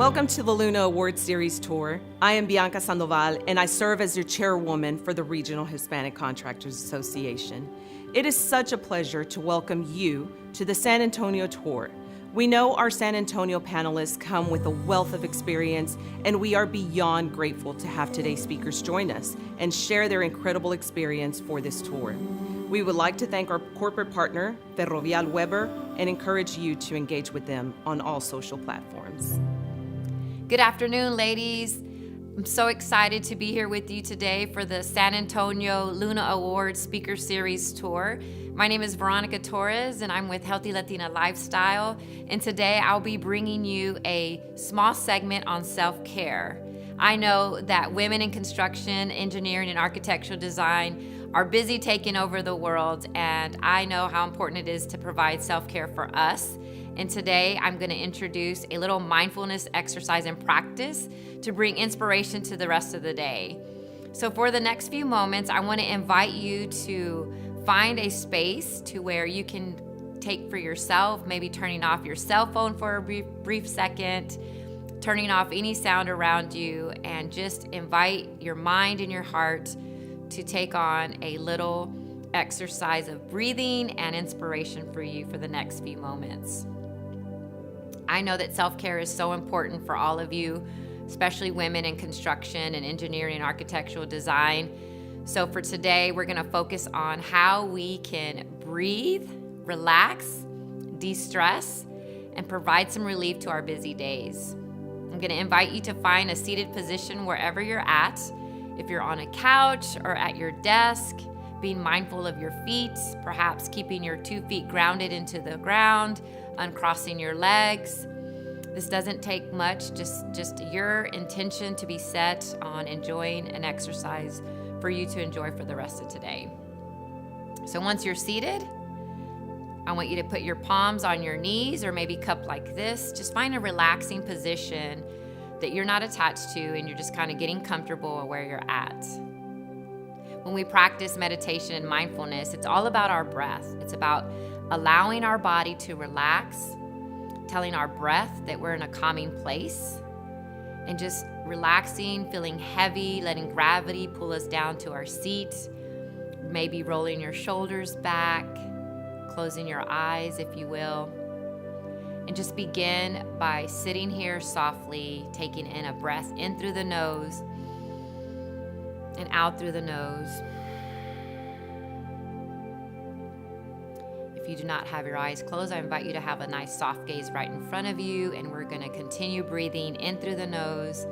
Welcome to the Luna Award Series Tour. I am Bianca Sandoval, and I serve as your chairwoman for the Regional Hispanic Contractors Association. It is such a pleasure to welcome you to the San Antonio Tour. We know our San Antonio panelists come with a wealth of experience, and we are beyond grateful to have today's speakers join us and share their incredible experience for this tour. We would like to thank our corporate partner, Ferrovial Weber, and encourage you to engage with them on all social platforms. Good afternoon, ladies. I'm so excited to be here with you today for the San Antonio Luna Awards Speaker Series Tour. My name is Veronica Torres, and I'm with Healthy Latina Lifestyle. And today I'll be bringing you a small segment on self-care. I know that women in construction, engineering, and architectural design are busy taking over the world, and I know how important it is to provide self-care for us. And today I'm going to introduce a little mindfulness exercise and practice to bring inspiration to the rest of the day. So for the next few moments, I want to invite you to find a space to where you can take for yourself, maybe turning off your cell phone for a brief second, turning off any sound around you, and just invite your mind and your heart to take on a little exercise of breathing and inspiration for you for the next few moments. I know that self-care is so important for all of you, especially women in construction and engineering and architectural design. So for today, we're going to focus on how we can breathe, relax, de-stress, and provide some relief to our busy days. I'm going to invite you to find a seated position wherever you're at. If you're on a couch or at your desk, being mindful of your feet, perhaps keeping your 2 feet grounded into the ground, uncrossing your legs. This doesn't take much, just your intention to be set on enjoying an exercise for you to enjoy for the rest of today. So once you're seated, I want you to put your palms on your knees or maybe cupped like this. Just find a relaxing position that you're not attached to and you're just kind of getting comfortable where you're at. When we practice meditation and mindfulness, it's all about our breath. It's about allowing our body to relax, telling our breath that we're in a calming place, and just relaxing, feeling heavy, letting gravity pull us down to our seat, maybe rolling your shoulders back, closing your eyes, if you will. And just begin by sitting here softly, taking in a breath in through the nose and out through the nose. If you do not have your eyes closed, I invite you to have a nice soft gaze right in front of you, and we're going to continue breathing in through the nose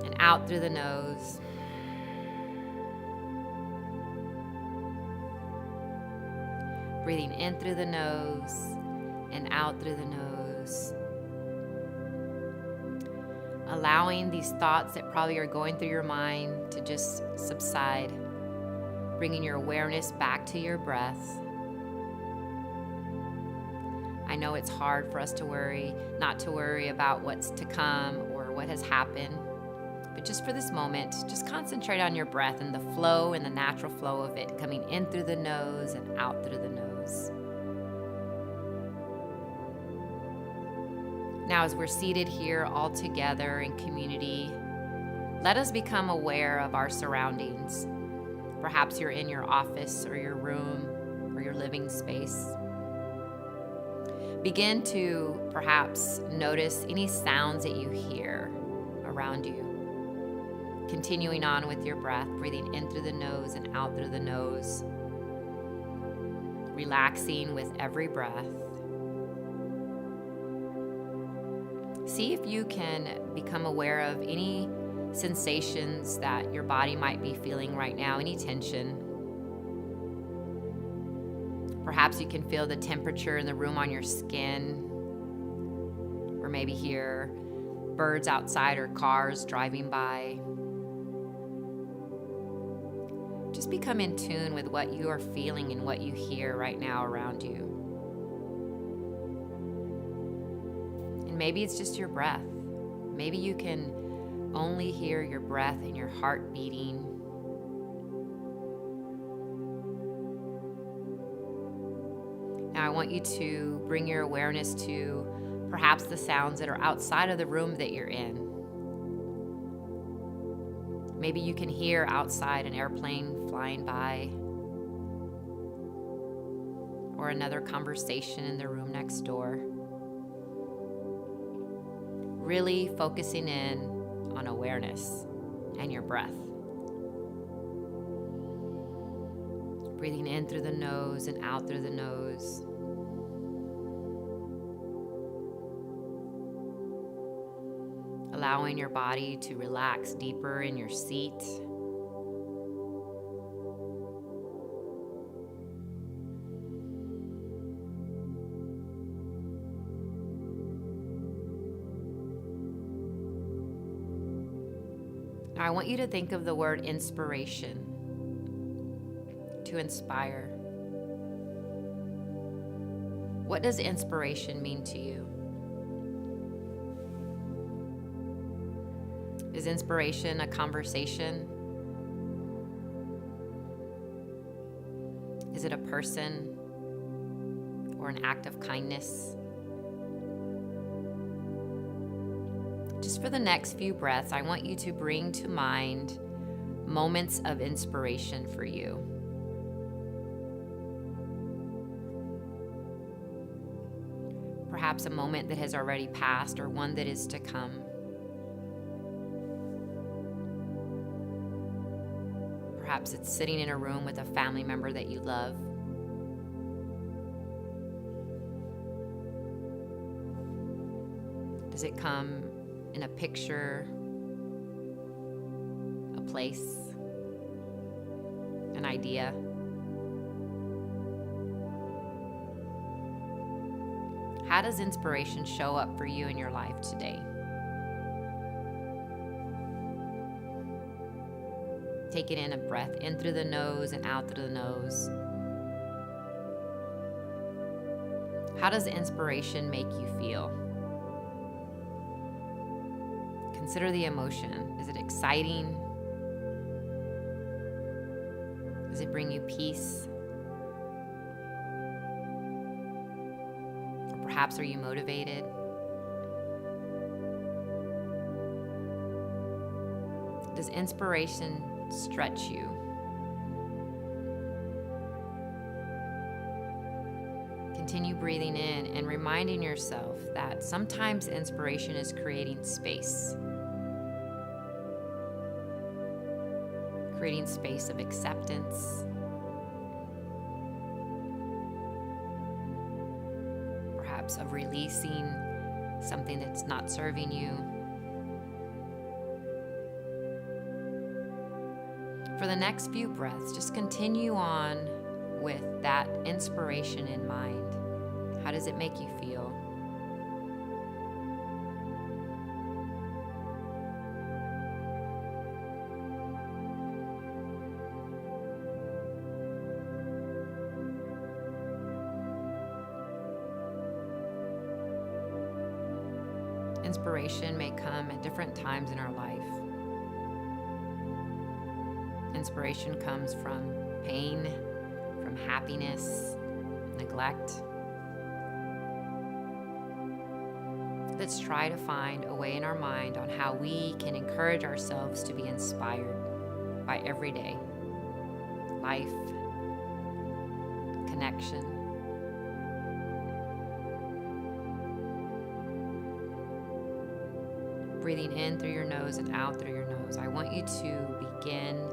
and out through the nose. Breathing in through the nose and out through the nose. Allowing these thoughts that probably are going through your mind to just subside. Bringing your awareness back to your breath. I know it's hard for us to worry, not to worry about what's to come or what has happened. But just for this moment, just concentrate on your breath and the flow and the natural flow of it coming in through the nose and out through the nose. Now, as we're seated here all together in community, let us become aware of our surroundings. Perhaps you're in your office or your room or your living space. Begin to perhaps notice any sounds that you hear around you. Continuing on with your breath, breathing in through the nose and out through the nose. Relaxing with every breath. See if you can become aware of any sensations that your body might be feeling right now, any tension. Perhaps you can feel the temperature in the room on your skin, or maybe hear birds outside or cars driving by. Just become in tune with what you are feeling and what you hear right now around you. And maybe it's just your breath. Maybe you can only hear your breath and your heart beating. Now I want you to bring your awareness to perhaps the sounds that are outside of the room that you're in. Maybe you can hear outside an airplane flying by, or another conversation in the room next door. Really focusing in on awareness and your breath. Breathing in through the nose and out through the nose. Allowing your body to relax deeper in your seat. Now I want you to think of the word inspiration. To inspire. What does inspiration mean to you? Is inspiration a conversation? Is it a person or an act of kindness? Just for the next few breaths, I want you to bring to mind moments of inspiration for you. Perhaps a moment that has already passed or one that is to come. Perhaps it's sitting in a room with a family member that you love. Does it come in a picture, a place, an idea? How does inspiration show up for you in your life today? Taking in a breath in through the nose and out through the nose. How does inspiration make you feel? Consider the emotion. Is it exciting? Does it bring you peace? Or perhaps are you motivated? Does inspiration stretch you? Continue breathing in and reminding yourself that sometimes inspiration is creating space. Creating space of acceptance. Perhaps of releasing something that's not serving you. For the next few breaths, just continue on with that inspiration in mind. How does it make you feel? Inspiration may come at different times in our life. Inspiration comes from pain, from happiness, neglect. Let's try to find a way in our mind on how we can encourage ourselves to be inspired by everyday life, connection. Breathing in through your nose and out through your nose. I want you to begin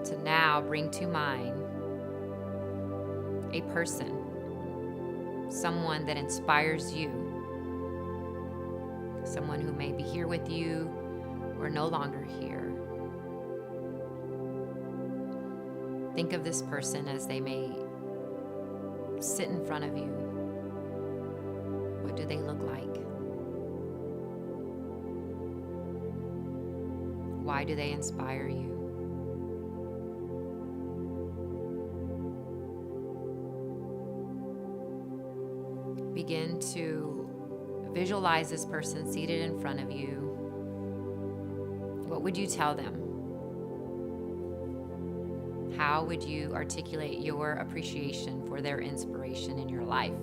to now bring to mind a person, someone that inspires you, someone who may be here with you or no longer here. Think of this person as they may sit in front of you. What do they look like? Why do they inspire you? Begin to visualize this person seated in front of you. What would you tell them? How would you articulate your appreciation for their inspiration in your life?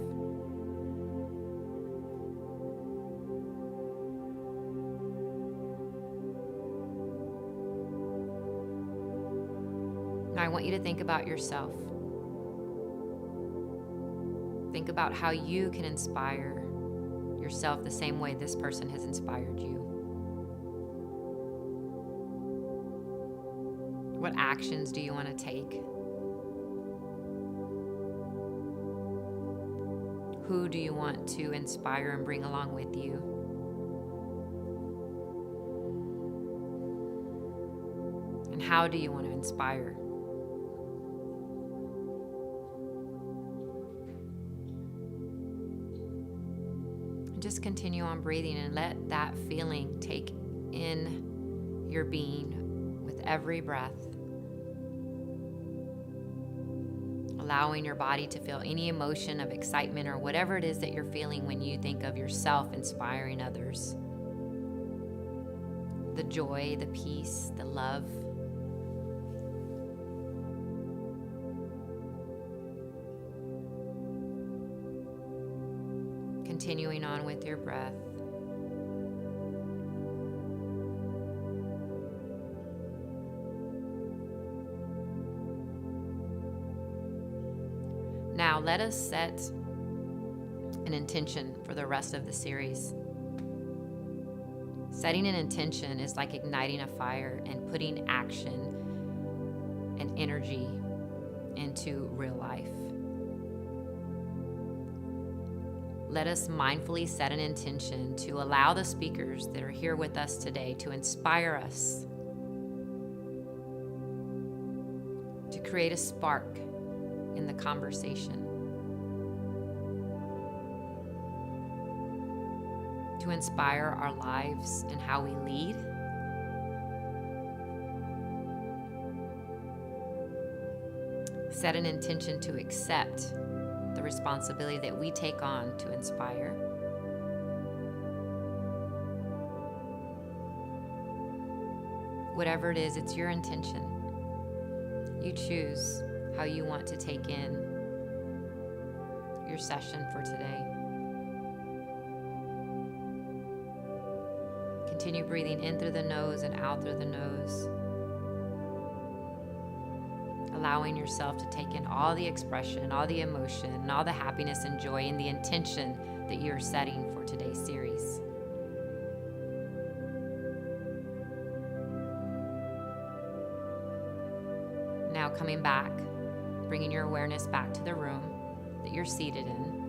I want you to think about yourself. Think about how you can inspire yourself the same way this person has inspired you. What actions do you want to take? Who do you want to inspire and bring along with you? And how do you want to inspire? And just continue on breathing and let that feeling take in your being with every breath. Allowing your body to feel any emotion of excitement or whatever it is that you're feeling when you think of yourself inspiring others. The joy, the peace, the love. Continuing on with your breath. Now, let us set an intention for the rest of the series. Setting an intention is like igniting a fire and putting action and energy into real life. Let us mindfully set an intention to allow the speakers that are here with us today to inspire us, to create a spark in the conversation, to inspire our lives and how we lead, set an intention to accept the responsibility that we take on to inspire, whatever it is, it's your intention. You choose how you want to take in your session for today. Continue breathing in through the nose and out through the nose. Allowing yourself to take in all the expression, all the emotion, and all the happiness and joy and the intention that you're setting for today's series. Now coming back, bringing your awareness back to the room that you're seated in,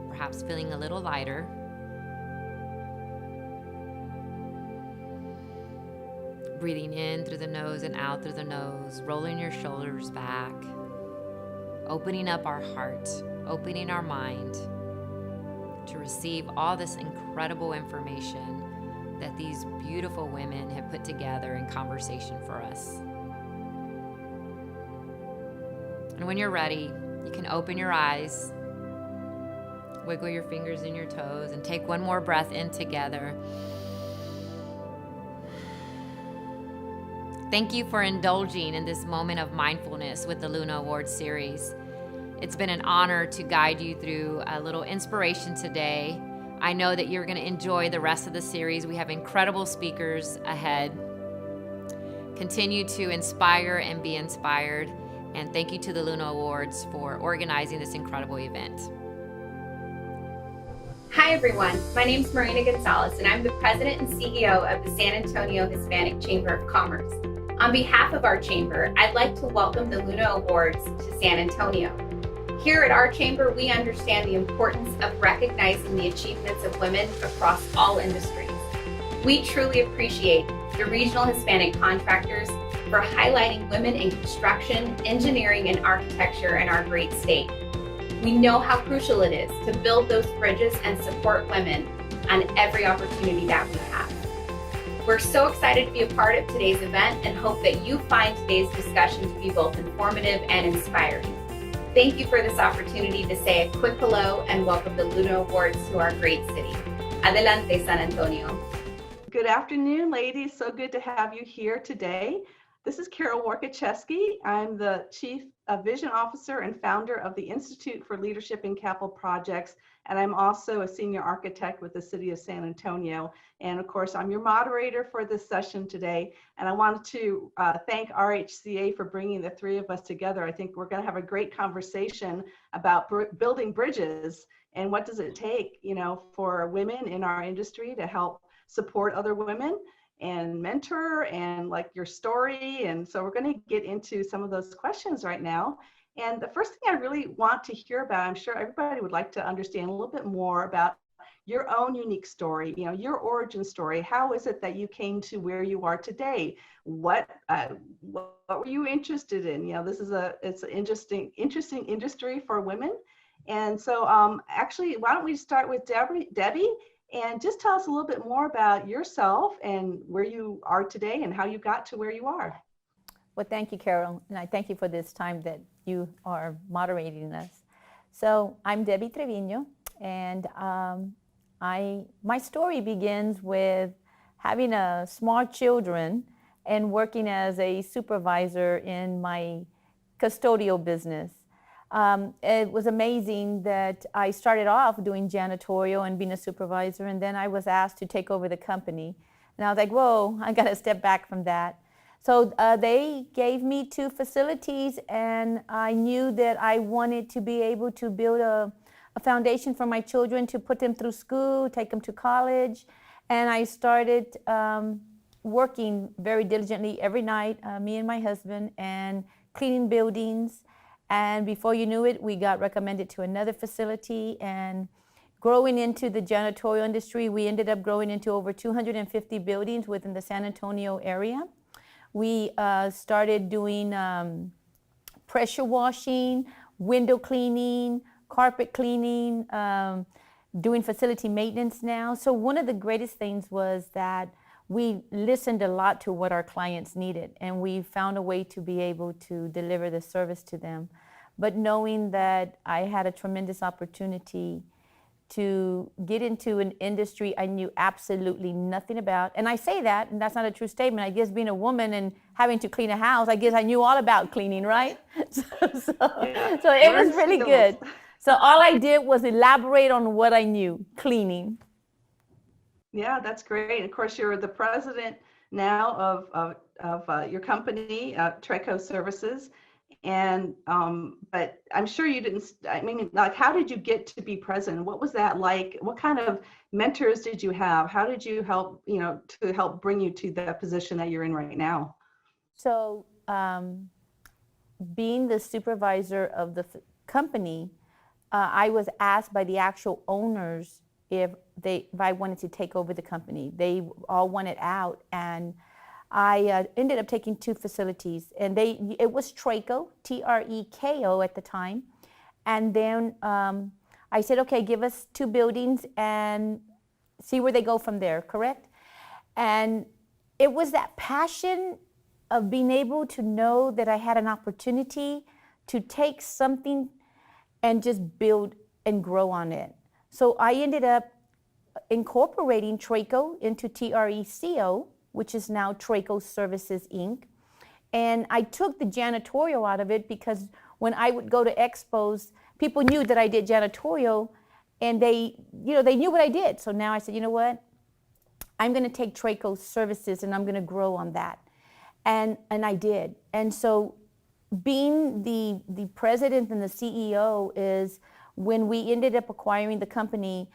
perhaps feeling a little lighter. Breathing in through the nose and out through the nose, rolling your shoulders back, opening up our heart, opening our mind to receive all this incredible information that these beautiful women have put together in conversation for us. And when you're ready, you can open your eyes, wiggle your fingers and your toes, and take one more breath in together. Thank you for indulging in this moment of mindfulness with the Luna Awards series. It's been an honor to guide you through a little inspiration today. I know that you're going to enjoy the rest of the series. We have incredible speakers ahead. Continue to inspire and be inspired. And thank you to the Luna Awards for organizing this incredible event. Hi everyone, my name is Marina Gonzalez and I'm the President and CEO of the San Antonio Hispanic Chamber of Commerce. On behalf of our chamber, I'd like to welcome the Luna Awards to San Antonio. Here at our chamber, we understand the importance of recognizing the achievements of women across all industries. We truly appreciate the regional Hispanic contractors for highlighting women in construction, engineering, and architecture in our great state. We know how crucial it is to build those bridges and support women on every opportunity that we have. We're so excited to be a part of today's event and hope that you find today's discussion to be both informative and inspiring. Thank you for this opportunity to say a quick hello and welcome the Luna Awards to our great city. Adelante, San Antonio. Good afternoon, ladies. So good to have you here today. This is Carol Warkacheski. I'm the Chief Vision Officer and founder of the Institute for Leadership in Capital Projects, and I'm also a senior architect with the City of San Antonio. And of course, I'm your moderator for this session today. And I wanted to thank RHCA for bringing the three of us together. I think we're going to have a great conversation about building bridges and what does it take, for women in our industry to help support other women and mentor, and like your story. And so we're going to get into some of those questions right now. And the first thing I really want to hear about, I'm sure everybody would like to understand a little bit more about your own unique story, your origin story. How is it that you came to where you are today? What were you interested in? This is it's an interesting industry for women. And so actually, why don't we start with Debbie? And just tell us a little bit more about yourself and where you are today and how you got to where you are. Well, thank you, Carol. And I thank you for this time that you are moderating us. So I'm Debbie Trevino, and my story begins with having small children and working as a supervisor in my custodial business. It was amazing that I started off doing janitorial and being a supervisor, and then I was asked to take over the company. And I was like, whoa, I got to step back from that. So they gave me 2 facilities, and I knew that I wanted to be able to build a foundation for my children, to put them through school, take them to college. And I started working very diligently every night, me and my husband, and cleaning buildings. And before you knew it, we got recommended to another facility, and growing into the janitorial industry, we ended up growing into over 250 buildings within the San Antonio area. We started doing pressure washing, window cleaning, carpet cleaning, doing facility maintenance now. So one of the greatest things was that we listened a lot to what our clients needed, and we found a way to be able to deliver the service to them. But knowing that I had a tremendous opportunity to get into an industry I knew absolutely nothing about. And I say that, and that's not a true statement. I guess being a woman and having to clean a house, I guess I knew all about cleaning, right? So it was really good. So all I did was elaborate on what I knew, cleaning. Yeah, that's great. And of course, you're the president now of your company, Treco Services. And but I'm sure you didn't. I mean, like, how did you get to be president? What was that like? What kind of mentors did you have? How did you help, to help bring you to the position that you're in right now? So, being the supervisor of the company, I was asked by the actual owners if I wanted to take over the company. They all wanted out, and I ended up taking 2 facilities, and it was Treco, Treko at the time. And then I said, okay, give us 2 buildings and see where they go from there, correct? And it was that passion of being able to know that I had an opportunity to take something and just build and grow on it. So I ended up incorporating Treco into Treco, which is now Treco Services, Inc. And I took the janitorial out of it because when I would go to expos, people knew that I did janitorial, and they knew what I did. So now I said, you know what? I'm going to take Treco Services and I'm going to grow on that. And I did. And so being the president and the CEO is when we ended up acquiring the company,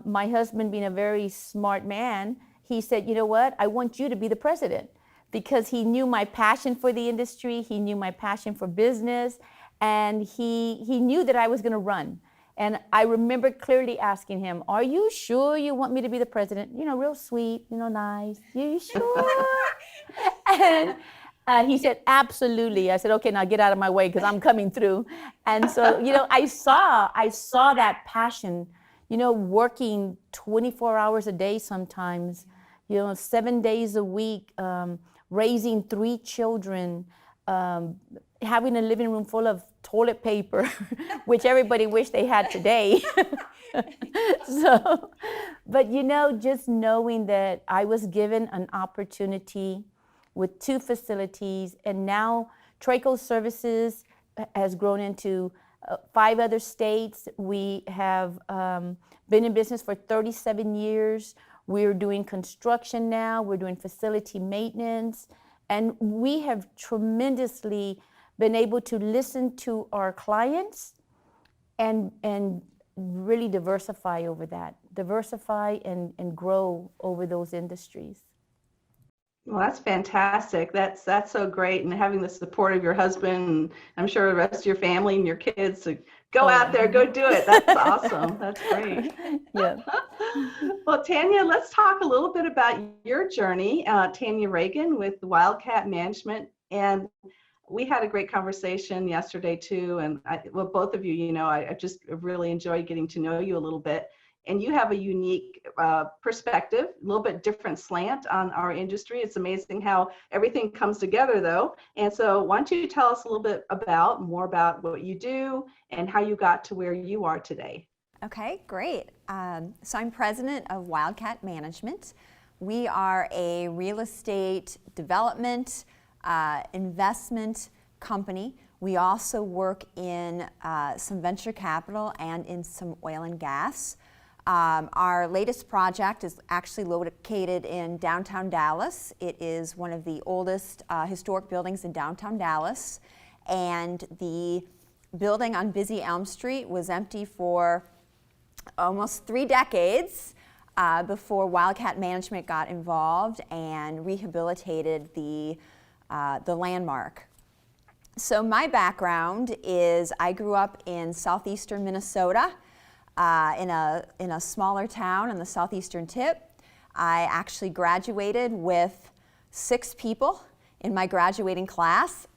my husband being a very smart man, he said, you know what, I want you to be the president, because he knew my passion for the industry, he knew my passion for business, and he knew that I was going to run. And I remember clearly asking him, are you sure you want me to be the president? Real sweet, nice. You sure? And he said, absolutely. I said, okay, now get out of my way because I'm coming through. And so, I saw that passion, working 24 hours a day sometimes, 7 days a week, raising 3 children, having a living room full of toilet paper, which everybody wished they had today. But just knowing that I was given an opportunity with 2 facilities, and now Traco Services has grown into 5 other states. We have been in business for 37 years. We're doing construction now. We're doing facility maintenance. And we have tremendously been able to listen to our clients and really diversify over that. Diversify and grow over those industries. Well, that's fantastic. That's so great. And having the support of your husband, and I'm sure the rest of your family and your kids to go out there, go do it. That's awesome. That's great. Yeah. Well, Tanya, let's talk a little bit about your journey. Tanya Ragan with Wildcat Management. And we had a great conversation yesterday too. And both of you, I just really enjoyed getting to know you a little bit. And you have a unique perspective, a little bit different slant on our industry. It's amazing how everything comes together though. And so why don't you tell us a little bit more about what you do and how you got to where you are today? Okay, great. So I'm president of Wildcat Management. We are a real estate development, investment company. We also work in some venture capital and in some oil and gas. Our latest project is actually located in downtown Dallas. It is one of the oldest historic buildings in downtown Dallas. And the building on Busy Elm Street was empty for almost 3 decades before Wildcat Management got involved and rehabilitated the landmark. So my background is I grew up in southeastern Minnesota. In a smaller town on the southeastern tip. I actually graduated with 6 people in my graduating class,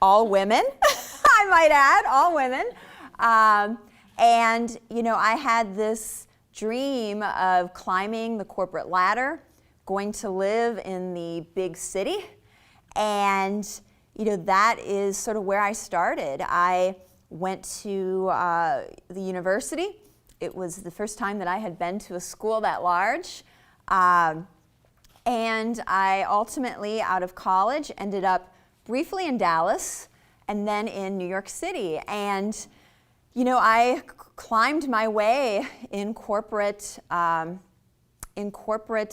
all women, I might add, all women. And I had this dream of climbing the corporate ladder, going to live in the big city, and that is sort of where I started. I went to the university. It was the first time that I had been to a school that large. And I ultimately, out of college, ended up briefly in Dallas and then in New York City. And, I climbed my way in corporate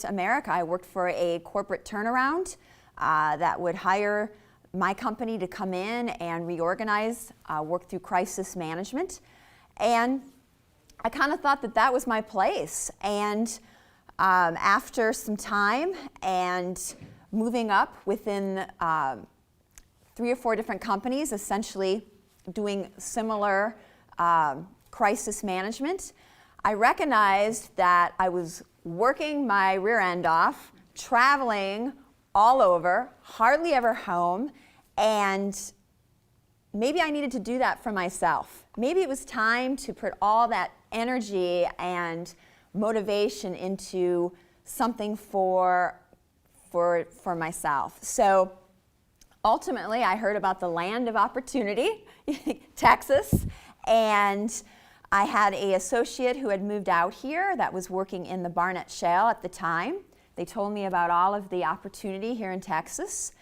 America. I worked for a corporate turnaround that would hire my company to come in and reorganize, work through crisis management. And I kind of thought that was my place. And after some time and moving up within 3 or 4 different companies, essentially doing similar crisis management, I recognized that I was working my rear end off, traveling all over, hardly ever home, and maybe I needed to do that for myself. Maybe it was time to put all that energy and motivation into something for myself. So ultimately, I heard about the land of opportunity, Texas, and I had an associate who had moved out here that was working in the Barnett Shale at the time. They told me about all of the opportunity here in Texas,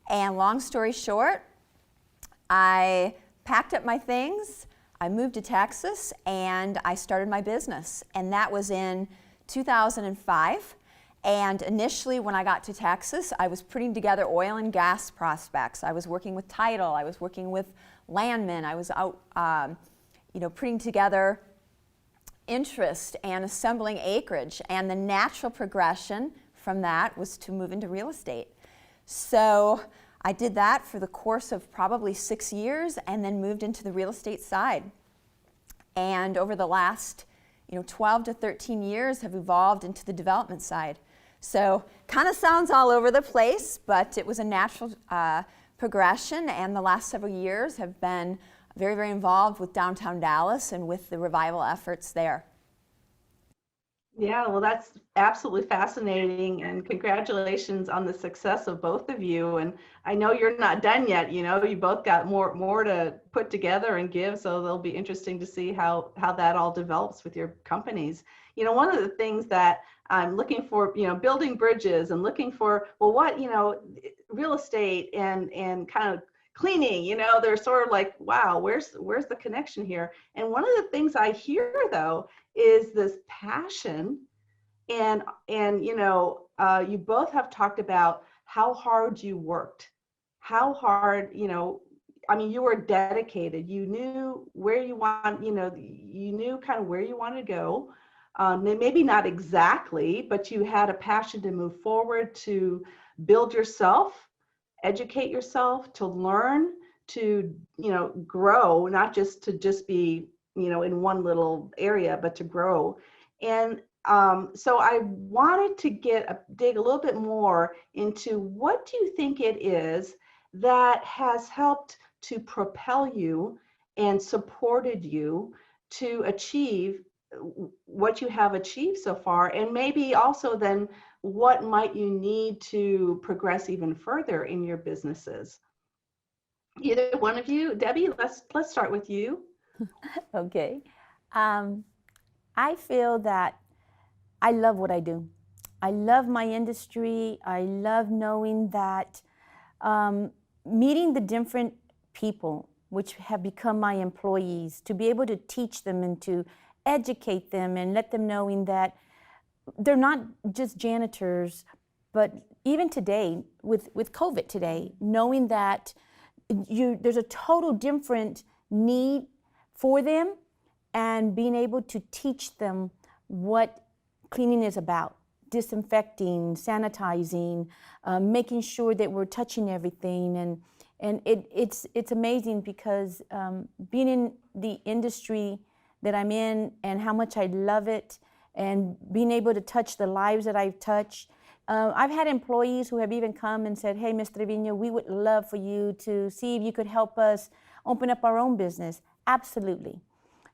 and long story short, I packed up my things, I moved to Texas, and I started my business. And that was in 2005. And initially, when I got to Texas, I was putting together oil and gas prospects. I was working with title. I was working with landmen. I was out, putting together interest and assembling acreage. And the natural progression from that was to move into real estate. So I did that for the course of probably 6 years and then moved into the real estate side. And over the last 12 to 13 years have evolved into the development side. So kind of sounds all over the place, but it was a natural progression, and the last several years have been very, very involved with downtown Dallas and with the revival efforts there. Yeah, well, that's absolutely fascinating, and congratulations on the success of both of you. And I know you're not done yet. You both got more to put together and give, so it'll be interesting to see how that all develops with your companies. One of the things that I'm looking for, building bridges and looking for, well, what, real estate and kind of cleaning, you know, they're sort of like, wow, where's the connection here? And one of the things I hear though is this passion, and you know, you both have talked about how hard you worked, how hard, you know, I mean, you were dedicated. You knew where you want, you know, you knew kind of where you wanted to go. Maybe not exactly, but you had a passion to move forward, to build yourself, educate yourself, to learn, to, you know, grow, not just to just be, you know, in one little area, but to grow. And so I wanted to dig a little bit more into what do you think it is that has helped to propel you and supported you to achieve what you have achieved so far, and maybe also then what might you need to progress even further in your businesses. Either one of you, Debbie, let's start with you. Okay. I feel that I love what I do. I love my industry. I love knowing that meeting the different people which have become my employees, to be able to teach them and to educate them and let them knowing that they're not just janitors, but even today with COVID today, knowing that there's a total different need for them, and being able to teach them what cleaning is about, disinfecting, sanitizing, making sure that we're touching everything. And it's amazing because being in the industry that I'm in and how much I love it, and being able to touch the lives that I've touched. I've had employees who have even come and said, hey, Ms. Trevino, we would love for you to see if you could help us open up our own business. Absolutely.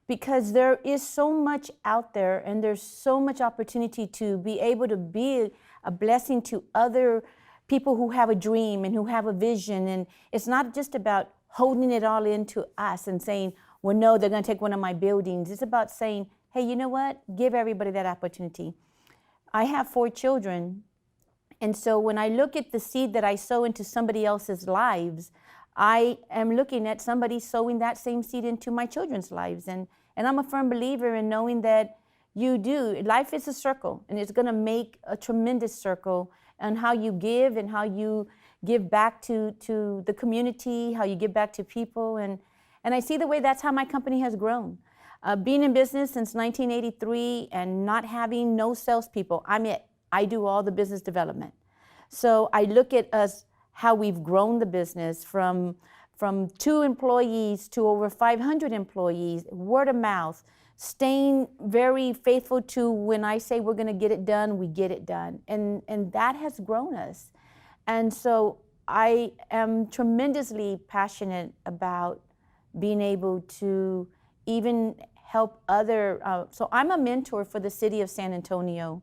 Because there is so much out there, and there's so much opportunity to be able to be a blessing to other people who have a dream and who have a vision. And it's not just about holding it all into us and saying, well, no, they're going to take one of my buildings. It's about saying, hey, you know what? Give everybody that opportunity. I have 4 children. And so when I look at the seed that I sow into somebody else's lives, I am looking at somebody sowing that same seed into my children's lives. And I'm a firm believer in knowing that you do. Life is a circle, and it's going to make a tremendous circle on how you give and how you give back to the community, how you give back to people. And I see the way that's how my company has grown. Being in business since 1983 and not having no salespeople, I'm it. I do all the business development. So I look at us, how we've grown the business from 2 employees to over 500 employees, word of mouth, staying very faithful to when I say we're going to get it done, we get it done. And that has grown us. And so I am tremendously passionate about being able to even help other. So I'm a mentor for the city of San Antonio,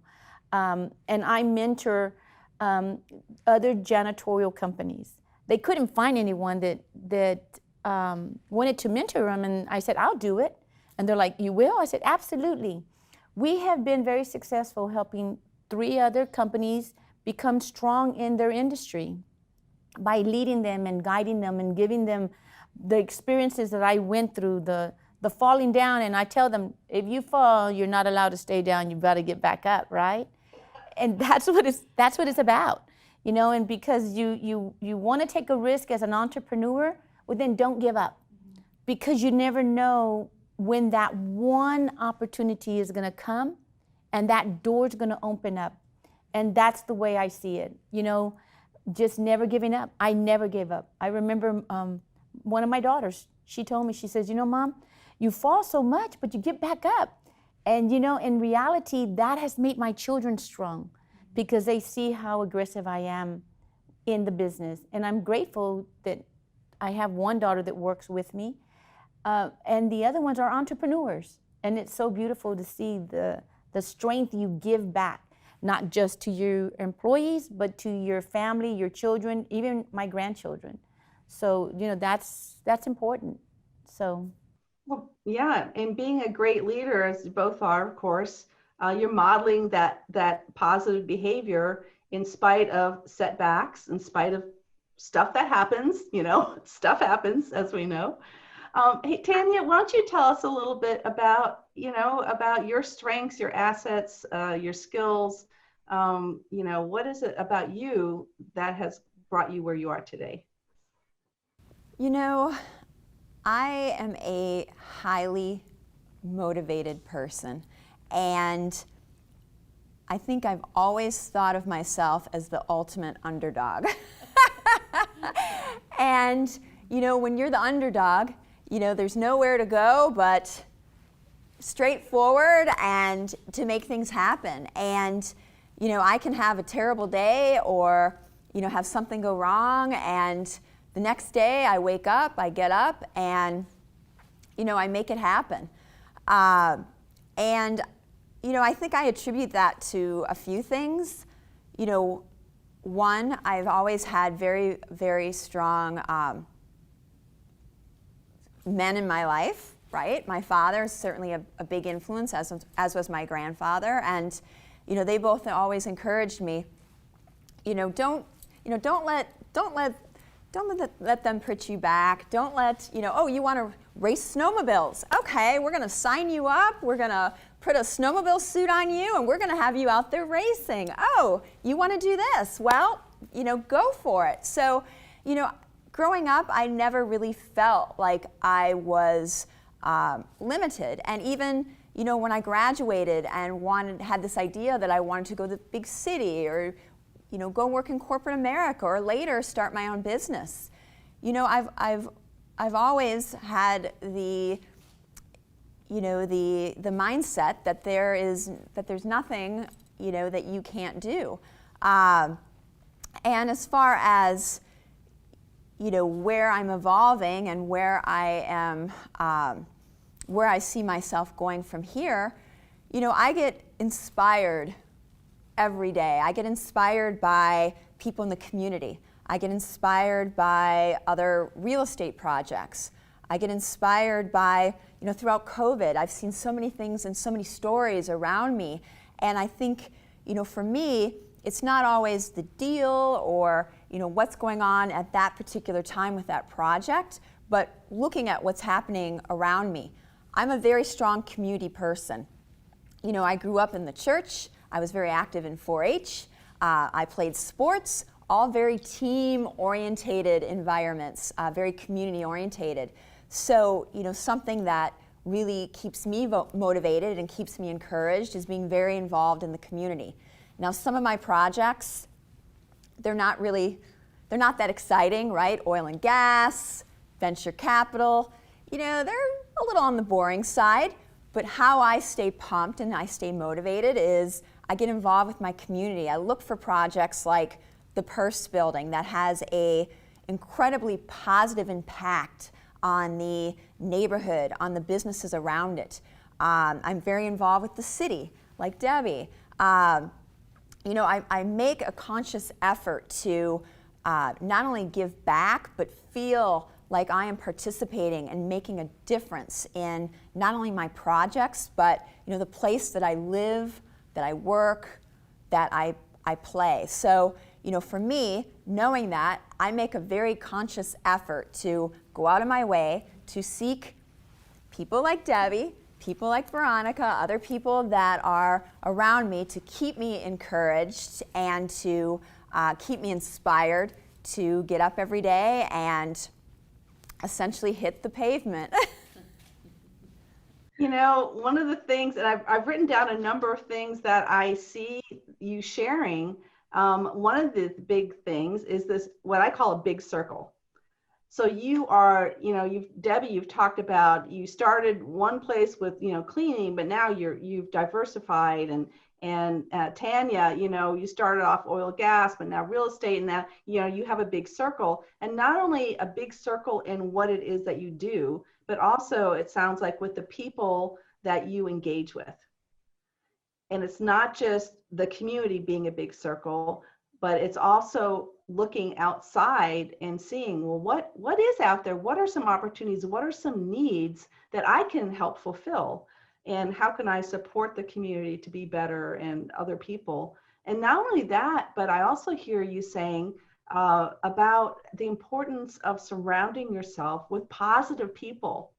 and I mentor other janitorial companies. They couldn't find anyone that wanted to mentor them, and I said, I'll do it. And they're like, you will? I said, absolutely. We have been very successful helping 3 other companies become strong in their industry by leading them and guiding them and giving them the experiences that I went through, the falling down. And I tell them, if you fall, you're not allowed to stay down. You've got to get back up, right? And that's what it's about, you know. And because you want to take a risk as an entrepreneur, well, then don't give up, because you never know when that one opportunity is going to come and that door is going to open up. And that's the way I see it, you know, just never giving up. I never gave up. I remember one of my daughters, she told me, she says, you know, Mom, you fall so much, but you get back up. And, you know, in reality, that has made my children strong, because they see how aggressive I am in the business. And I'm grateful that I have one daughter that works with me, and the other ones are entrepreneurs. And it's so beautiful to see the strength you give back, not just to your employees, but to your family, your children, even my grandchildren. So, you know, that's important. So. Well, yeah, and being a great leader, as you both are, of course, you're modeling that positive behavior in spite of setbacks, in spite of stuff that happens, stuff happens, as we know. Hey, Tanya, why don't you tell us a little bit about, about your strengths, your assets, your skills. What is it about you that has brought you where you are today? I am a highly motivated person, and I think I've always thought of myself as the ultimate underdog. And, when you're the underdog, there's nowhere to go but straight forward and to make things happen. And, I can have a terrible day or, have something go wrong, and the next day I wake up, I get up, and, I make it happen. And, I think I attribute that to a few things. One, I've always had very, very strong men in my life, right? My father is certainly a big influence, as was my grandfather, and they both always encouraged me. Don't let them put you back. Don't let oh, you want to race snowmobiles? Okay, we're going to sign you up. We're going to put a snowmobile suit on you, and we're going to have you out there racing. Oh, you want to do this? Well, go for it. So, growing up, I never really felt like I was limited. And even, when I graduated and had this idea that I wanted to go to the big city or, go work in corporate America or later start my own business. I've always had the mindset that there's nothing, that you can't do. And as far as where I'm evolving and where I am, where I see myself going from here, I get inspired every day. I get inspired by people in the community. I get inspired by other real estate projects. I get inspired by, throughout COVID, I've seen so many things and so many stories around me. And I think, for me, it's not always the deal or, what's going on at that particular time with that project, but looking at what's happening around me. I'm a very strong community person. I grew up in the church. I was very active in 4-H. I played sports, all very team-orientated environments, very community-orientated. So, something that really keeps me motivated and keeps me encouraged is being very involved in the community. Now, some of my projects, they're not that exciting, right? Oil and gas, venture capital, they're a little on the boring side, but how I stay pumped and I stay motivated is I get involved with my community. I look for projects like the Purse building that has a incredibly positive impact on the neighborhood, on the businesses around it. I'm very involved with the city, like Debbie. I make a conscious effort to not only give back, but feel like I am participating and making a difference in not only my projects, but the place that I live, that I work, that I play. So, for me, knowing that, I make a very conscious effort to go out of my way to seek people like Debbie, people like Veronica, other people that are around me to keep me encouraged and to keep me inspired to get up every day and essentially hit the pavement. One of the things, and I've written down a number of things that I see you sharing. One of the big things is this, what I call a big circle. So you are, Debbie, you've talked about, you started one place with, cleaning, but now you've diversified, and Tanya, you started off oil, gas, but now real estate, and now, you have a big circle, and not only a big circle in what it is that you do, but also it sounds like with the people that you engage with. And it's not just the community being a big circle, but it's also looking outside and seeing, well, what is out there? What are some opportunities? What are some needs that I can help fulfill? And how can I support the community to be better and other people? And not only that, but I also hear you saying, about the importance of surrounding yourself with positive people.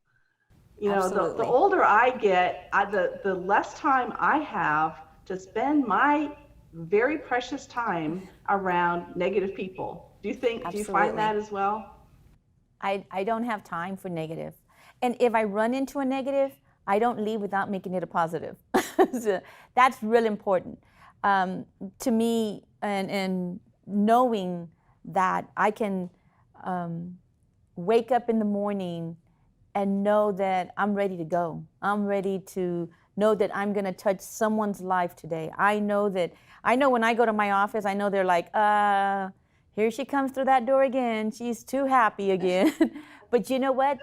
You know, the Absolutely. older I get, the less time I have to spend my very precious time around negative people. Do you find that Absolutely. as well? I don't have time for negative. And if I run into a negative, I don't leave without making it a positive. So that's real important to me, and knowing that I can wake up in the morning and know that I'm ready to go. I'm ready to know that I'm going to touch someone's life today. I know when I go to my office, I know they're like, here she comes through that door again. She's too happy again. But you know what?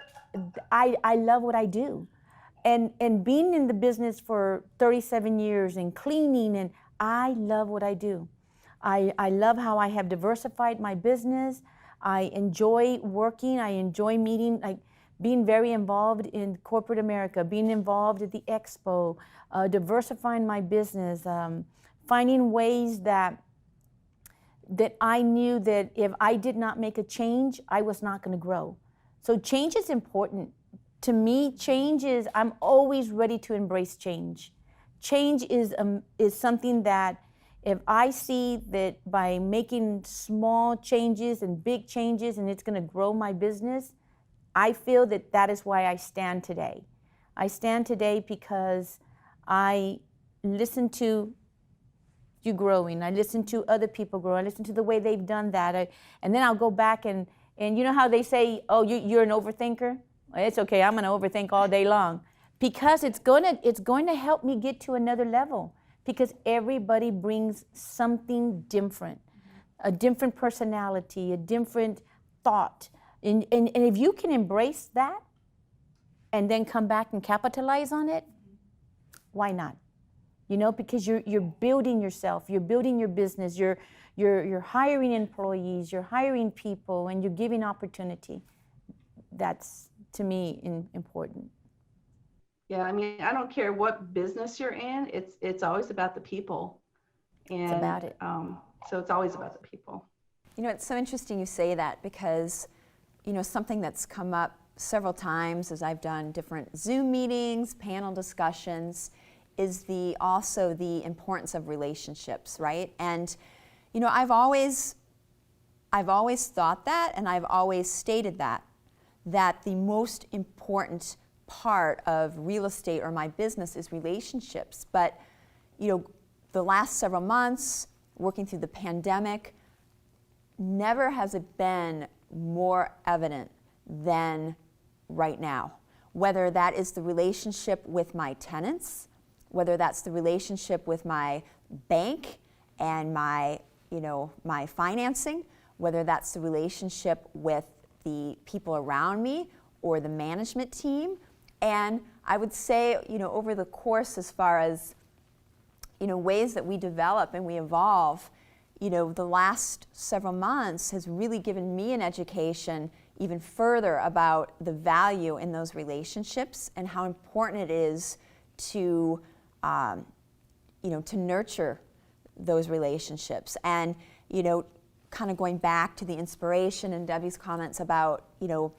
I love what I do. And being in the business for 37 years and cleaning, and I love what I do. I love how I have diversified my business. I enjoy working. I enjoy meeting, like being very involved in corporate America, being involved at the expo, diversifying my business, finding ways that I knew that if I did not make a change, I was not going to grow. So change is important. To me, I'm always ready to embrace change. Change is something that if I see that by making small changes and big changes and it's going to grow my business, I feel that is why I stand today. I stand today because I listen to you growing. I listen to other people grow. I listen to the way they've done that. And then I'll go back and you know how they say, oh, you're an overthinker? Well, it's okay, I'm gonna overthink all day long. Because it's going to help me get to another level. Because everybody brings something different. A different personality, a different thought. And if you can embrace that and then come back and capitalize on it, why not? You know, because you're building yourself, you're building your business, you're hiring employees, you're hiring people, and you're giving opportunity. That's, to me, important. Yeah, I mean, I don't care what business you're in, it's always about the people. And It's about it. So it's always about the people. You know, it's so interesting you say that because, you know, something that's come up several times as I've done different Zoom meetings, panel discussions, is also the importance of relationships, right? And, you know, I've always thought that, and I've always stated that the most important part of real estate or my business is relationships. But, you know, the last several months, working through the pandemic, never has it been more evident than right now. Whether that is the relationship with my tenants, whether that's the relationship with my bank and my financing, whether that's the relationship with the people around me or the management team. And I would say, you know, over the course, as far as, you know, ways that we develop and we evolve, you know, the last several months has really given me an education even further about the value in those relationships and how important it is to, you know, to nurture those relationships. And, you know, kind of going back to the inspiration and Debbie's comments about, you know,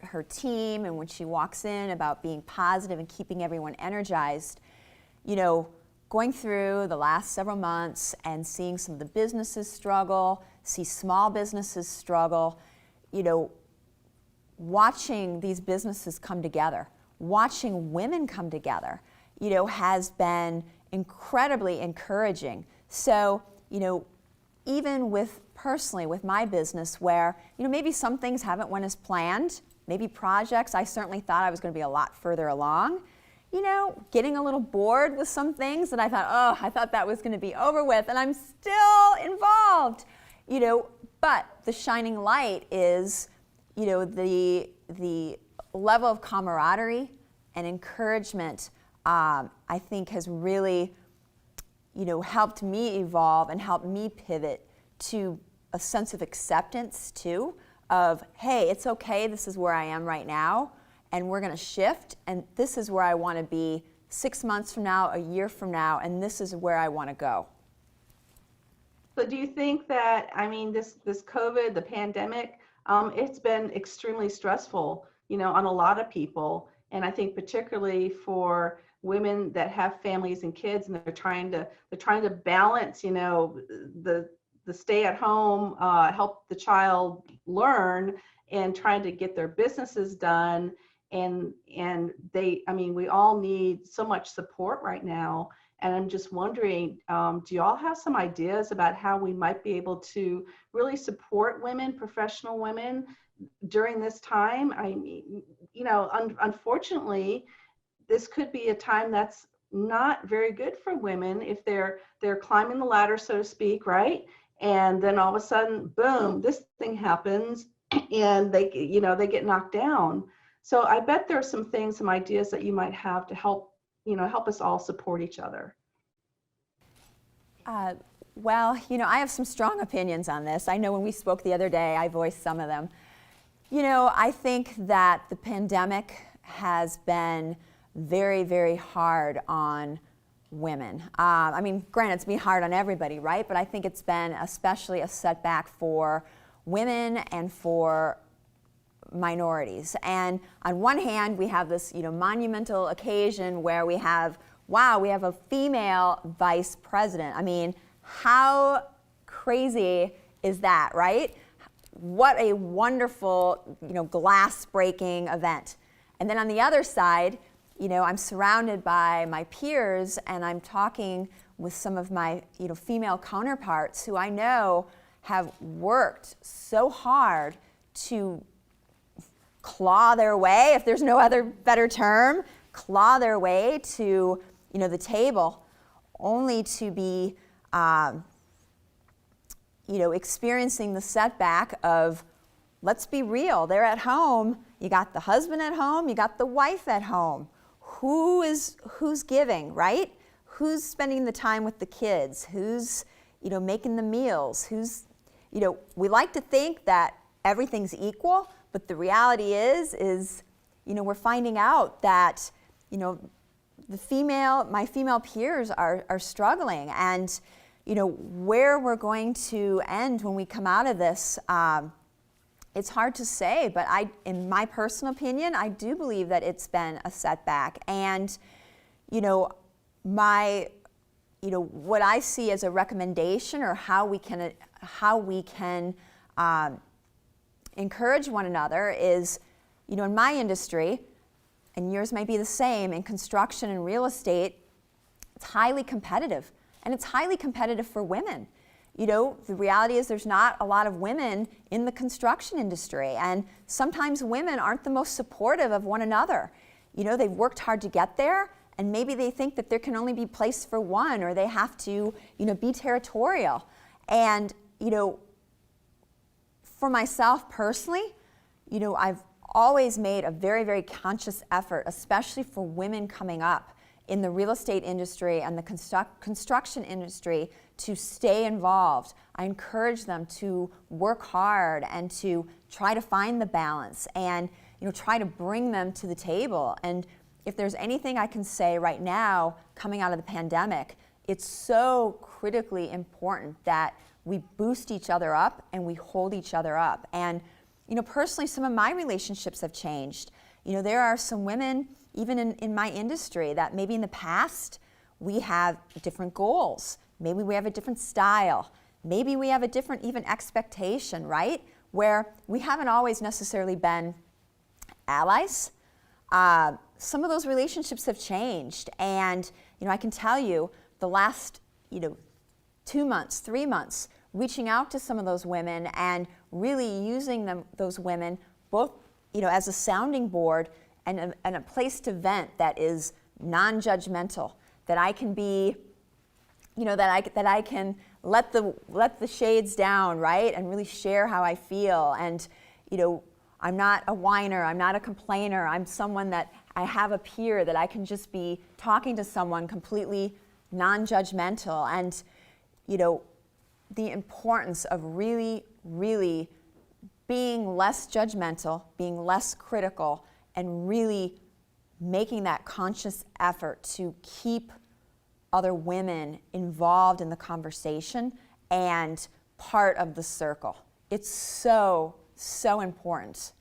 her team and when she walks in about being positive and keeping everyone energized, you know, going through the last several months and seeing some of the businesses struggle, see small businesses struggle, you know, watching these businesses come together, watching women come together, you know, has been incredibly encouraging. So, you know, even with personally with my business where, you know, maybe some things haven't went as planned, maybe projects I certainly thought I was going to be a lot further along, you know, getting a little bored with some things that I thought that was going to be over with, and I'm still involved, you know, but the shining light is, you know, the level of camaraderie and encouragement, I think has really, you know, helped me evolve and helped me pivot to a sense of acceptance too, of, hey, it's okay, this is where I am right now, and we're going to shift, and this is where I want to be 6 months from now, a year from now, and this is where I want to go. So do you think that, I mean, this COVID, the pandemic, it's been extremely stressful, on a lot of people. And I think particularly for women that have families and kids, and they're trying to balance, the stay at home, help the child learn, and trying to get their businesses done. And I mean, we all need so much support right now. And I'm just wondering, do y'all have some ideas about how we might be able to really support women, professional women, during this time? I mean, unfortunately, this could be a time that's not very good for women if they're climbing the ladder, so to speak, right? And then all of a sudden, boom, this thing happens, and they get knocked down. So I bet there's some things, some ideas that you might have to help us all support each other. Well, I have some strong opinions on this. I know when we spoke the other day, I voiced some of them. I think that the pandemic has been very, very hard on women. I mean, granted, it's been hard on everybody, right? But I think it's been especially a setback for women and for minorities. And on one hand, we have this, monumental occasion where we have a female vice president. I mean, how crazy is that, right? What a wonderful, glass-breaking event. And then on the other side, I'm surrounded by my peers, and I'm talking with some of my, female counterparts who I know have worked so hard to claw their way, if there's no other better term, claw their way to, the table, only to be, experiencing the setback of, let's be real, they're at home, you got the husband at home, you got the wife at home. Who's giving, right? Who's spending the time with the kids? Who's, making the meals? Who's, we like to think that everything's equal, but the reality is, we're finding out that, my female peers are struggling, and, where we're going to end when we come out of this, it's hard to say, but in my personal opinion, I do believe that it's been a setback. And, what I see as a recommendation, or how we can encourage one another is, in my industry, and yours may be the same, in construction and real estate, it's highly competitive. And it's highly competitive for women. The reality is there's not a lot of women in the construction industry, and sometimes women aren't the most supportive of one another. They've worked hard to get there, and maybe they think that there can only be place for one, or they have to, be territorial. And, for myself personally, I've always made a very, very conscious effort, especially for women coming up in the real estate industry and the construction industry, to stay involved. I encourage them to work hard and to try to find the balance and try to bring them to the table. And if there's anything I can say right now coming out of the pandemic, it's so critically important that we boost each other up and we hold each other up. And personally, some of my relationships have changed. There are some women, even in my industry, that maybe in the past we have different goals. Maybe we have a different style. Maybe we have a different even expectation, right? Where we haven't always necessarily been allies. Some of those relationships have changed. And, I can tell you the last, 2 months, 3 months, reaching out to some of those women and really using those women both, as a sounding board and a place to vent that is non-judgmental, that I can be, that I can let the shades down, right, and really share how I feel. And I'm not a whiner, I'm not a complainer, I'm someone that I have a peer that I can just be talking to someone completely non-judgmental. And the importance of really, really being less judgmental, being less critical, and really making that conscious effort to keep other women involved in the conversation and part of the circle. It's so, so important.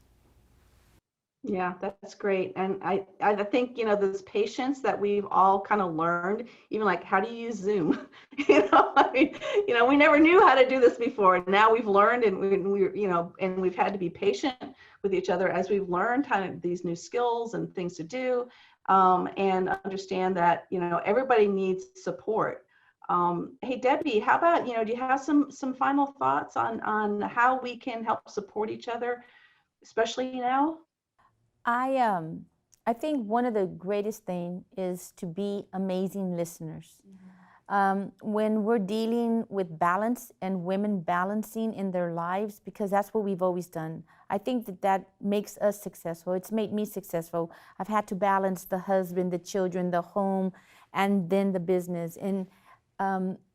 Yeah, that's great. And I think, this patience that we've all kind of learned, even like, how do you use Zoom? We never knew how to do this before. Now we've learned, and and we've had to be patient with each other as we've learned kind of these new skills and things to do, and understand that, everybody needs support. Hey, Debbie, how about, do you have some final thoughts on how we can help support each other, especially now? I think one of the greatest things is to be amazing listeners. When we're dealing with balance and women balancing in their lives, because that's what we've always done, I think that makes us successful. It's made me successful. I've had to balance the husband, the children, the home, and then the business. And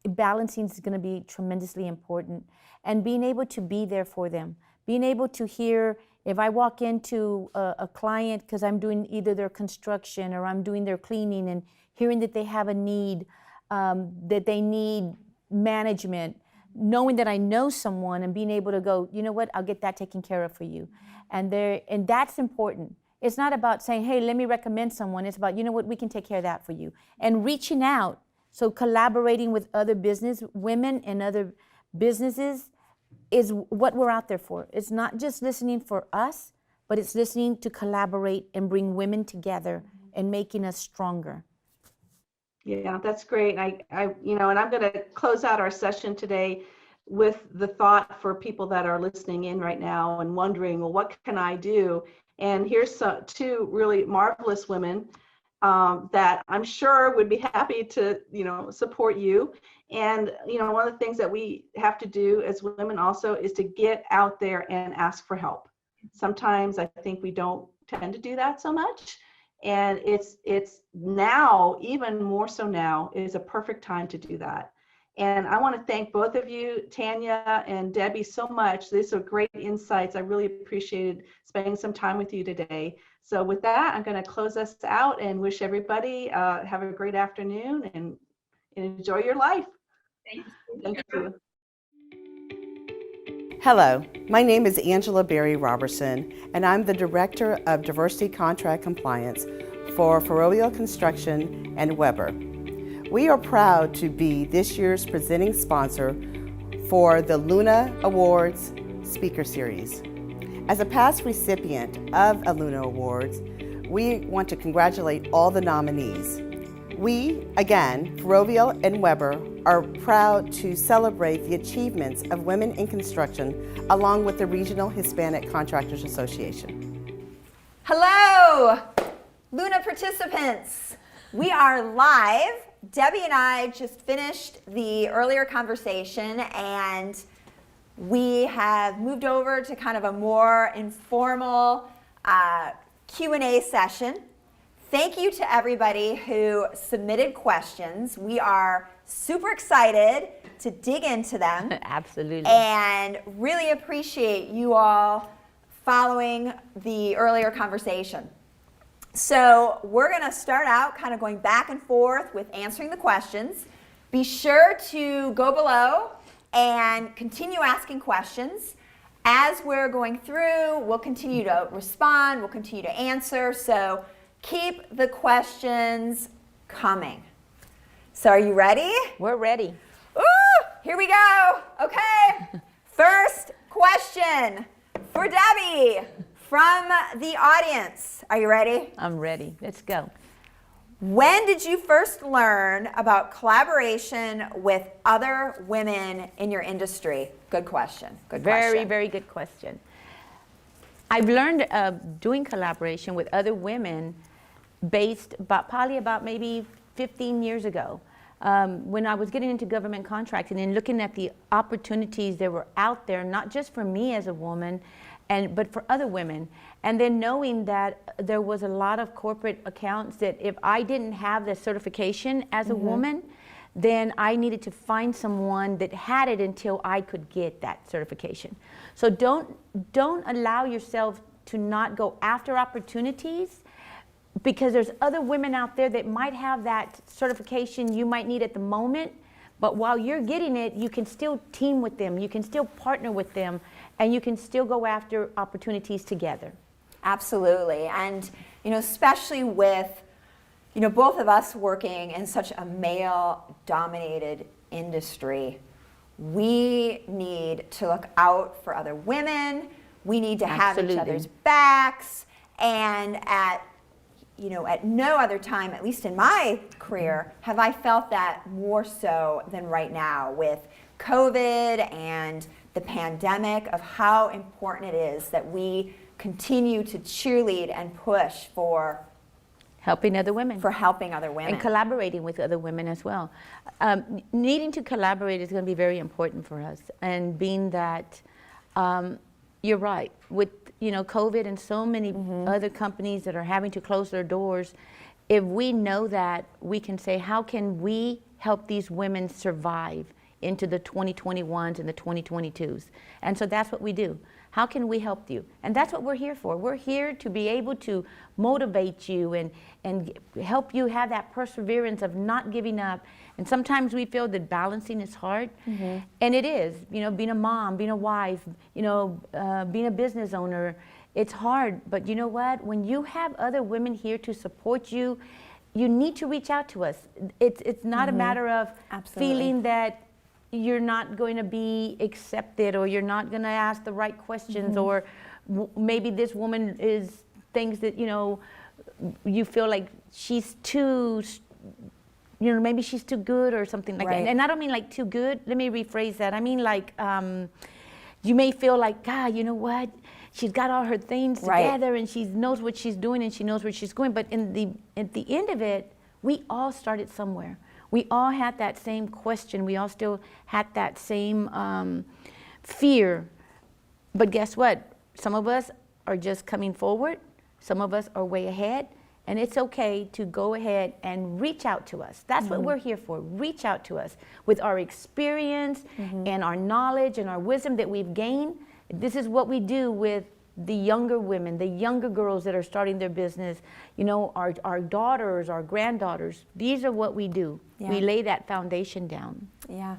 balancing is going to be tremendously important. And being able to be there for them, being able to hear. If I walk into a client because I'm doing either their construction or I'm doing their cleaning, and hearing that they have a need, that they need management, knowing that I know someone and being able to go, you know what, I'll get that taken care of for you. And that's important. It's not about saying, hey, let me recommend someone. It's about, you know what, we can take care of that for you. And reaching out, so collaborating with other business women and other businesses is what we're out there for. It's not just listening for us, but it's listening to collaborate and bring women together and making us stronger. Yeah, that's great. And and I'm going to close out our session today with the thought for people that are listening in right now and wondering, well, what can I do? And here's two really marvelous women that I'm sure would be happy to, support you. And, one of the things that we have to do as women also is to get out there and ask for help. Sometimes I think we don't tend to do that so much. And it's now, even more so now, is a perfect time to do that. And I want to thank both of you, Tanya and Debbie, so much. These are great insights. I really appreciated spending some time with you today. So with that, I'm going to close us out and wish everybody have a great afternoon and enjoy your life. Thank you. Hello, my name is Angela Berry Robertson, and I'm the Director of Diversity Contract Compliance for Ferrovia Construction and Weber. We are proud to be this year's presenting sponsor for the Luna Awards Speaker Series. As a past recipient of a Luna Awards, we want to congratulate all the nominees. We, again, Ferrovia and Weber, are proud to celebrate the achievements of women in construction along with the Regional Hispanic Contractors Association. Hello, Luna participants. We are live. Debbie and I just finished the earlier conversation, and we have moved over to kind of a more informal Q&A session. Thank you to everybody who submitted questions. We are super excited to dig into them. Absolutely. And really appreciate you all following the earlier conversation. So we're going to start out kind of going back and forth with answering the questions. Be sure to go below and continue asking questions. As we're going through, we'll continue to respond, we'll continue to answer. So keep the questions coming. So are you ready? We're ready. Ooh, here we go. Okay. First question for Debbie from the audience. Are you ready? I'm ready. Let's go. When did you first learn about collaboration with other women in your industry? Good question. Good question. Very, very good question. I've learned doing collaboration with other women probably about maybe 15 years ago. When I was getting into government contracting and looking at the opportunities that were out there, not just for me as a woman, but for other women. And then knowing that there was a lot of corporate accounts that if I didn't have the certification as a woman, then I needed to find someone that had it until I could get that certification. So don't allow yourself to not go after opportunities, because there's other women out there that might have that certification you might need at the moment, But while you're getting it, you can still team with them, you can still partner with them, and you can still go after opportunities together. Absolutely. And, especially with, both of us working in such a male-dominated industry, we need to look out for other women. We need to have each other's backs. And at no other time, at least in my career, have I felt that more so than right now with COVID and the pandemic, of how important it is that we continue to cheerlead and push for helping other women. And collaborating with other women as well. Needing to collaborate is going to be very important for us. And being that, you're right, with COVID and so many other companies that are having to close their doors, if we know that, we can say, how can we help these women survive into the 2021s and the 2022s? And so that's what we do. How can we help you? And that's what we're here for. We're here to be able to motivate you and help you have that perseverance of not giving up. And sometimes we feel that balancing is hard, and it is. Being a mom, being a wife, being a business owner, it's hard. But you know what? When you have other women here to support you, you need to reach out to us. It's not a matter of feeling that you're not going to be accepted, or you're not going to ask the right questions, or maybe this woman is things that you feel like she's too, maybe she's too good or something like that. And I don't mean like too good. Let me rephrase that. I mean like you may feel like, God, you know what? She's got all her things together, and she knows what she's doing, and she knows where she's going. But at the end of it, we all started somewhere. We all had that same question. We all still had that same fear. But guess what? Some of us are just coming forward. Some of us are way ahead. And it's okay to go ahead and reach out to us. That's what we're here for. Reach out to us with our experience and our knowledge and our wisdom that we've gained. This is what we do with the younger women, the younger girls that are starting their business, our daughters, our granddaughters. These are what we do. Yeah. We lay that foundation down. Yeah.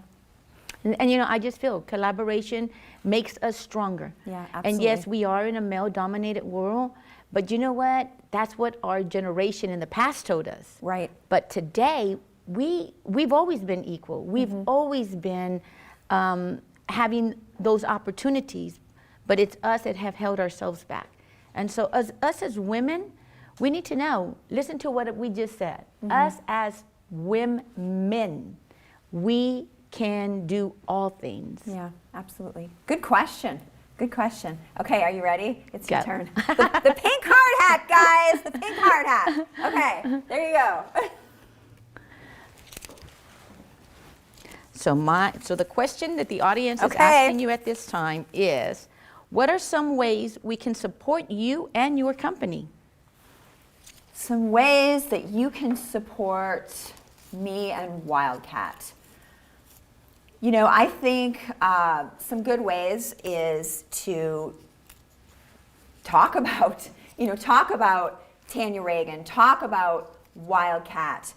And I just feel collaboration makes us stronger. Yeah, absolutely. And yes, we are in a male-dominated world, but you know what? That's what our generation in the past told us. Right. But today, we've always been equal. We've always been having those opportunities, but it's us that have held ourselves back. And so us as women, we need to know, listen to what we just said. Us as women, we can do all things. Yeah, absolutely. Good question. Good question. Okay, are you ready? It's your Go. turn. The pink hard hat, guys. The pink hard hat. Okay, there you go. So the question that the audience is asking you at this time is, what are some ways we can support you and your company? Some ways that you can support me and Wildcat. I think some good ways is to talk about Tanya Ragan, talk about Wildcat,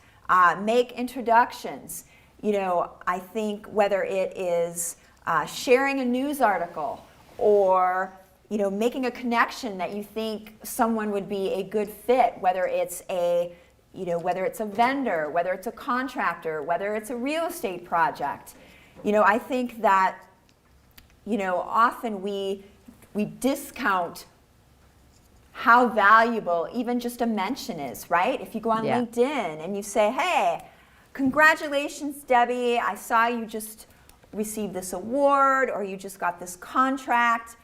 make introductions. I think whether it is sharing a news article, or making a connection that you think someone would be a good fit, whether it's a vendor, whether it's a contractor, whether it's a real estate project. I think that often we discount how valuable even just a mention is, right? If you go on LinkedIn and you say, hey, congratulations, Debbie, I saw you just received this award, or you just got this contract,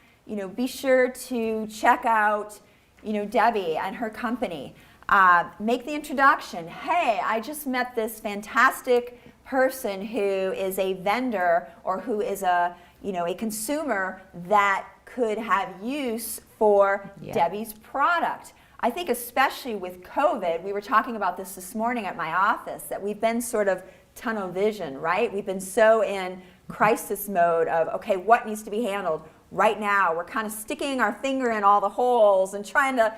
be sure to check out, Debbie and her company. Make the introduction. Hey, I just met this fantastic person who is a vendor, or who is a consumer that could have use for Debbie's product. I think especially with COVID, we were talking about this morning at my office, that we've been sort of tunnel vision, right? We've been so in crisis mode of, okay, what needs to be handled right now? We're kind of sticking our finger in all the holes and trying to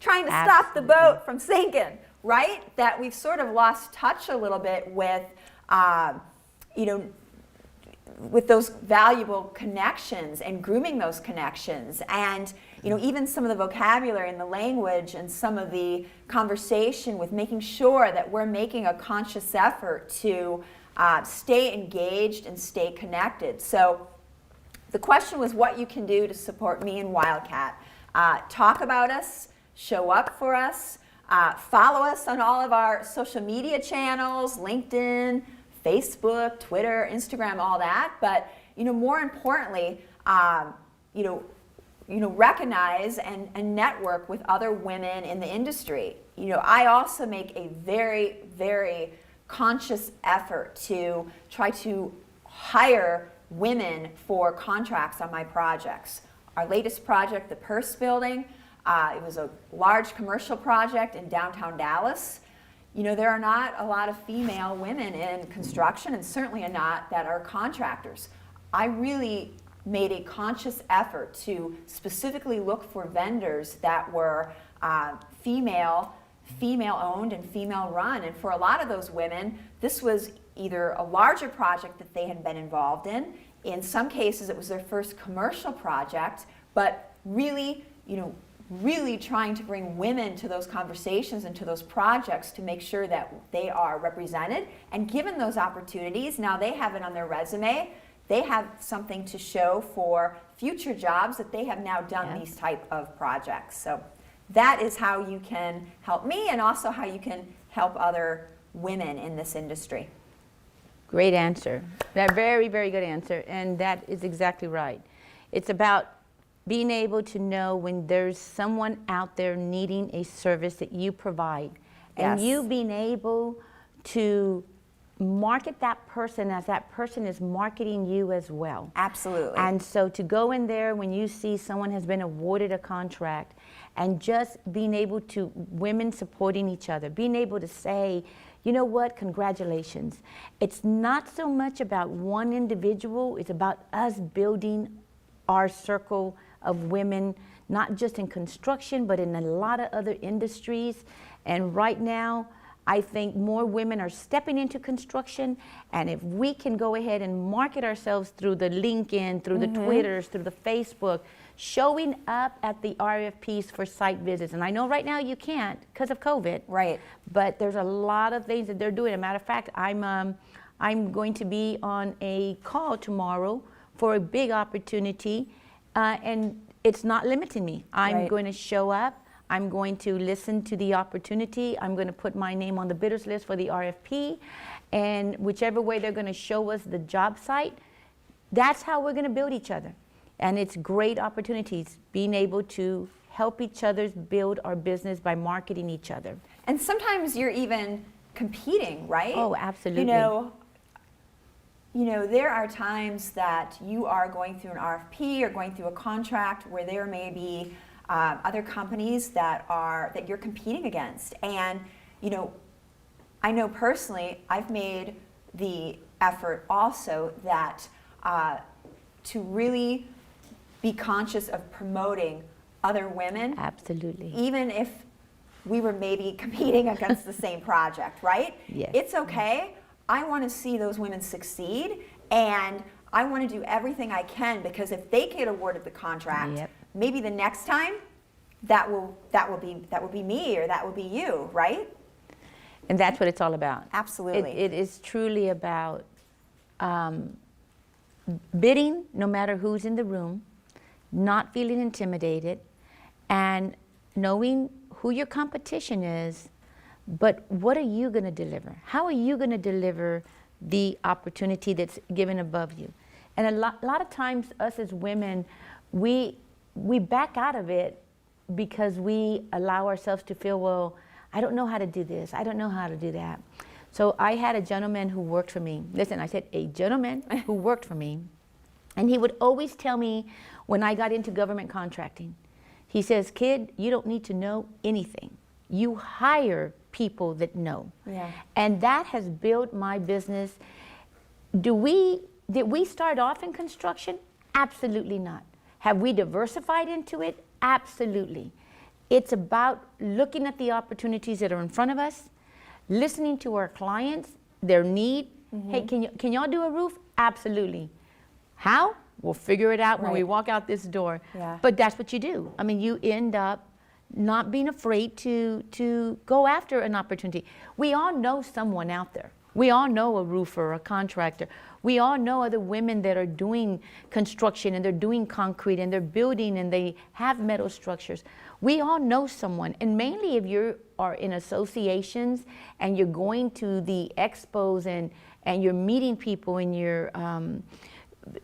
stop the boat from sinking, right? That we've sort of lost touch a little bit with with those valuable connections and grooming those connections, and even some of the vocabulary and the language and some of the conversation, with making sure that we're making a conscious effort to stay engaged and stay connected. So the question was what you can do to support me and Wildcat. Talk about us, show up for us, follow us on all of our social media channels, LinkedIn, Facebook, Twitter, Instagram, all that. But more importantly, recognize and network with other women in the industry. I also make a very, very conscious effort to try to hire women for contracts on my projects. Our latest project, the Purse Building, it was a large commercial project in downtown Dallas. There are not a lot of female women in construction, and certainly not that are contractors. I really made a conscious effort to specifically look for vendors that were female-owned and female-run. And for a lot of those women, this was either a larger project that they had been involved in. In some cases, it was their first commercial project, but really, really trying to bring women to those conversations and to those projects to make sure that they are represented and given those opportunities. Now they have it on their resume. They have something to show for future jobs that they have now done these type of projects. So that is how you can help me, and also how you can help other women in this industry. Great answer. That very, very good answer, and that is exactly right. It's about being able to know when there's someone out there needing a service that you provide, and you being able to market that person as that person is marketing you as well. Absolutely. And so to go in there when you see someone has been awarded a contract, and just being able to, women supporting each other, being able to say, you know what, congratulations. It's not so much about one individual, it's about us building our circle of women, not just in construction, but in a lot of other industries. And right now, I think more women are stepping into construction, and if we can go ahead and market ourselves through the LinkedIn, through the Twitters, through the Facebook, showing up at the RFPs for site visits. And I know right now you can't because of COVID. Right. But there's a lot of things that they're doing. As a matter of fact, I'm going to be on a call tomorrow for a big opportunity, and it's not limiting me. I'm going to show up. I'm going to listen to the opportunity. I'm going to put my name on the bidders list for the RFP, and whichever way they're going to show us the job site, that's how we're going to build each other. And it's great opportunities, being able to help each other build our business by marketing each other. And sometimes you're even competing, right? Oh, absolutely. There are times that you are going through an RFP or going through a contract where there may be other companies that you're competing against. And I know personally, I've made the effort also that to really be conscious of promoting other women. Absolutely. Even if we were maybe competing against the same project, right? Yes. It's okay. I want to see those women succeed, and I want to do everything I can, because if they get awarded the contract, maybe the next time that will be me, or that will be you, right? And that's what it's all about. Absolutely. It is truly about bidding, no matter who's in the room, not feeling intimidated, and knowing who your competition is, but what are you going to deliver? How are you going to deliver the opportunity that's given above you? And a lot of times, us as women, we back out of it because we allow ourselves to feel, well, I don't know how to do this. I don't know how to do that. So I had a gentleman who worked for me. Listen, I said a gentleman who worked for me. And he would always tell me when I got into government contracting, he says, kid, you don't need to know anything. You hire people that know. Yeah. And that has built my business. Did we start off in construction? Absolutely not. Have we diversified into it? Absolutely. It's about looking at the opportunities that are in front of us, listening to our clients, their need, Hey, can y'all do a roof? Absolutely. How? We'll figure it out when we Right. walk out this door. Yeah. But that's what you do. I mean, you end up not being afraid to go after an opportunity. We all know someone out there. We all know a roofer, a contractor. We all know other women that are doing construction and they're doing concrete and they're building and they have metal structures. We all know someone. And mainly if you are in associations and you're going to the expos and you're meeting people and you're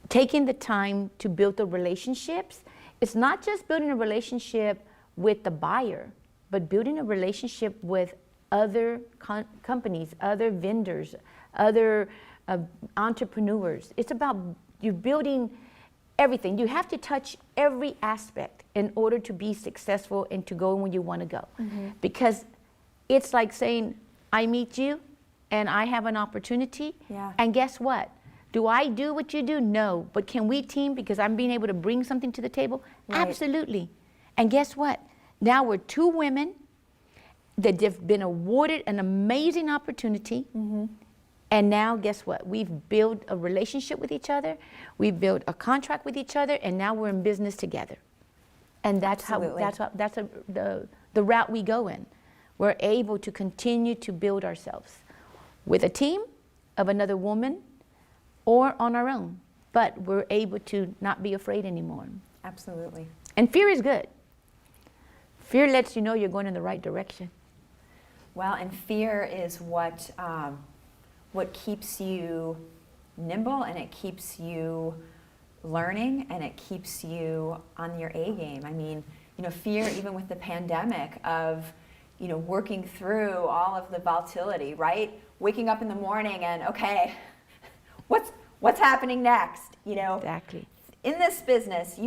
taking the time to build the relationships, it's not just building a relationship with the buyer, but building a relationship with other companies, other vendors, other entrepreneurs. It's about you building everything. You have to touch every aspect in order to be successful and to go where you want to go. Because it's like saying, I meet you and I have an opportunity. Yeah. And guess what? Do I do what you do? No. But can we team because I'm being able to bring something to the table? Right. Absolutely. And guess what? Now we're two women that have been awarded an amazing opportunity. And now guess what? We've built a relationship with each other. We've built a contract with each other, and now we're in business together. And that's Absolutely. the route we go in. We're able to continue to build ourselves with a team of another woman or on our own. But we're able to not be afraid anymore. Absolutely. And fear is good. Fear lets you know you're going in the right direction. Well, and fear is what keeps you nimble, and it keeps you learning, and it keeps you on your A game. I mean, fear, even with the pandemic, of working through all of the volatility, right? Waking up in the morning and okay, what's happening next? Exactly. In this business,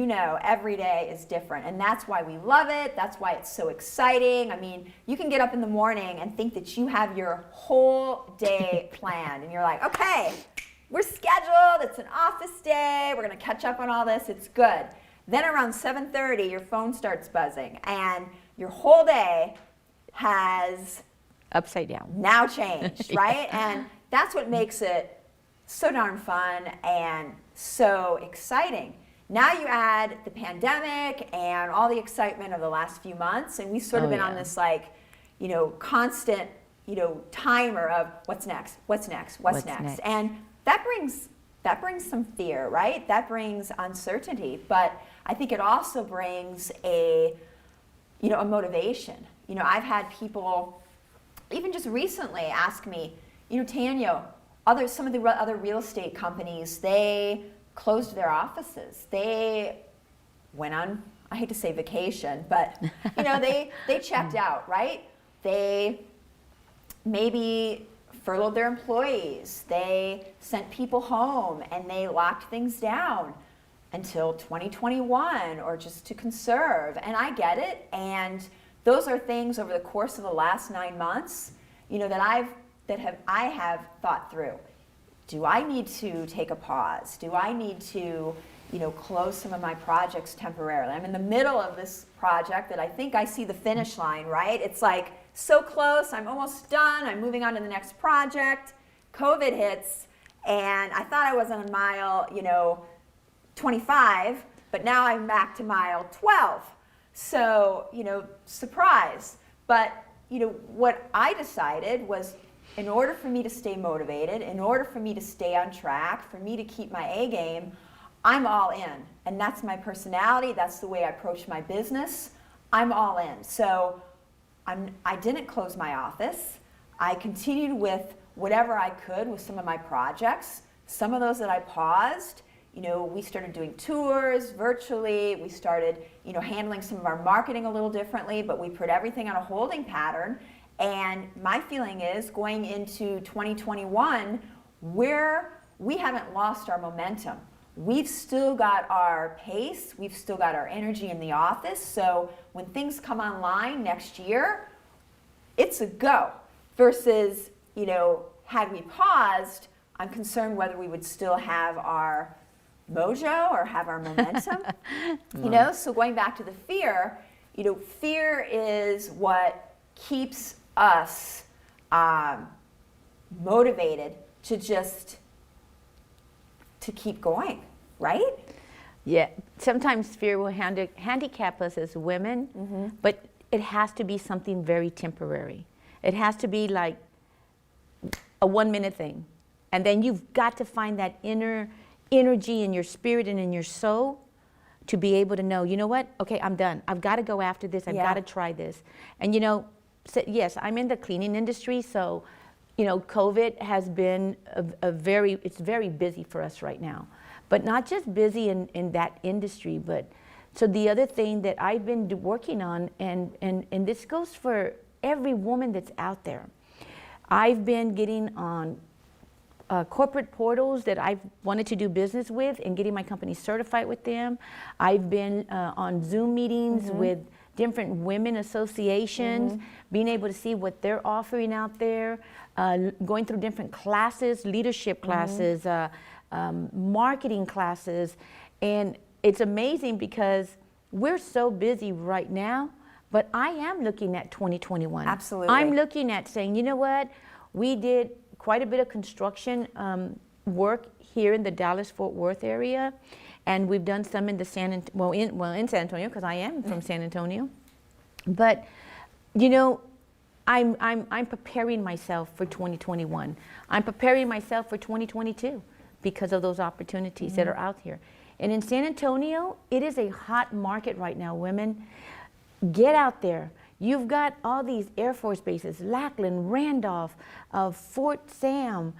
every day is different, and that's why we love it. That's why it's so exciting. I mean, you can get up in the morning and think that you have your whole day planned, and you're like, okay, we're scheduled. It's an office day. We're going to catch up on all this. It's good. Then around 7:30, your phone starts buzzing, and your whole day has Upside down. now changed, right? And that's what makes it so darn fun and so exciting. Now you add the pandemic and all the excitement of the last few months, and we've sort of been on this constant, timer of what's next, what's next. And that brings some fear, right? That brings uncertainty, but I think it also brings a motivation. I've had people even just recently ask me, Tanya, some of the other real estate companies, they closed their offices. They went on, I hate to say vacation, but they checked out, right? They maybe furloughed their employees. They sent people home and they locked things down until 2021 or just to conserve. And I get it. And those are things over the course of the last 9 months, that I have thought through. Do I need to take a pause? Do I need to, close some of my projects temporarily? I'm in the middle of this project that I think I see the finish line, right? It's like so close, I'm almost done, I'm moving on to the next project. COVID hits, and I thought I was on mile, 25, but now I'm back to mile 12. So, surprise. But, what I decided was, in order for me to stay motivated, in order for me to stay on track, for me to keep my A game, I'm all in. And that's my personality. That's the way I approach my business. I'm all in. So I didn't close my office. I continued with whatever I could with some of my projects. Some of those that I paused, we started doing tours virtually. We started, handling some of our marketing a little differently, but we put everything on a holding pattern. And my feeling is going into 2021, we haven't lost our momentum. We've still got our pace. We've still got our energy in the office. So when things come online next year, it's a go. Versus, had we paused, I'm concerned whether we would still have our mojo or have our momentum. So going back to the fear, fear is what keeps us motivated to keep going, right? Yeah, sometimes fear will handicap us as women, but it has to be something very temporary. It has to be like a 1-minute thing. And then you've got to find that inner energy in your spirit and in your soul to be able to know, you know what? Okay, I'm done. I've got to go after this. I've got to try this. And you know, so yes, I'm in the cleaning industry, so you know, COVID has been it's very busy for us right now. But not just busy in that industry, but so the other thing that I've been working on, and this goes for every woman that's out there. I've been getting on corporate portals that I've wanted to do business with and getting my company certified with them. I've been on Zoom meetings with different women associations, being able to see what they're offering out there, going through different classes, leadership classes, marketing classes. And it's amazing because we're so busy right now, but I am looking at 2021. Absolutely. I'm looking at saying, you know what? We did quite a bit of construction work here in the Dallas-Fort Worth area, and we've done some in the in San Antonio, because I am from San Antonio. But you know, I'm preparing myself for 2021. I'm preparing myself for 2022 because of those opportunities that are out here. And in San Antonio, it is a hot market right now, women. Get out there. You've got all these Air Force bases, Lackland, Randolph, Fort Sam,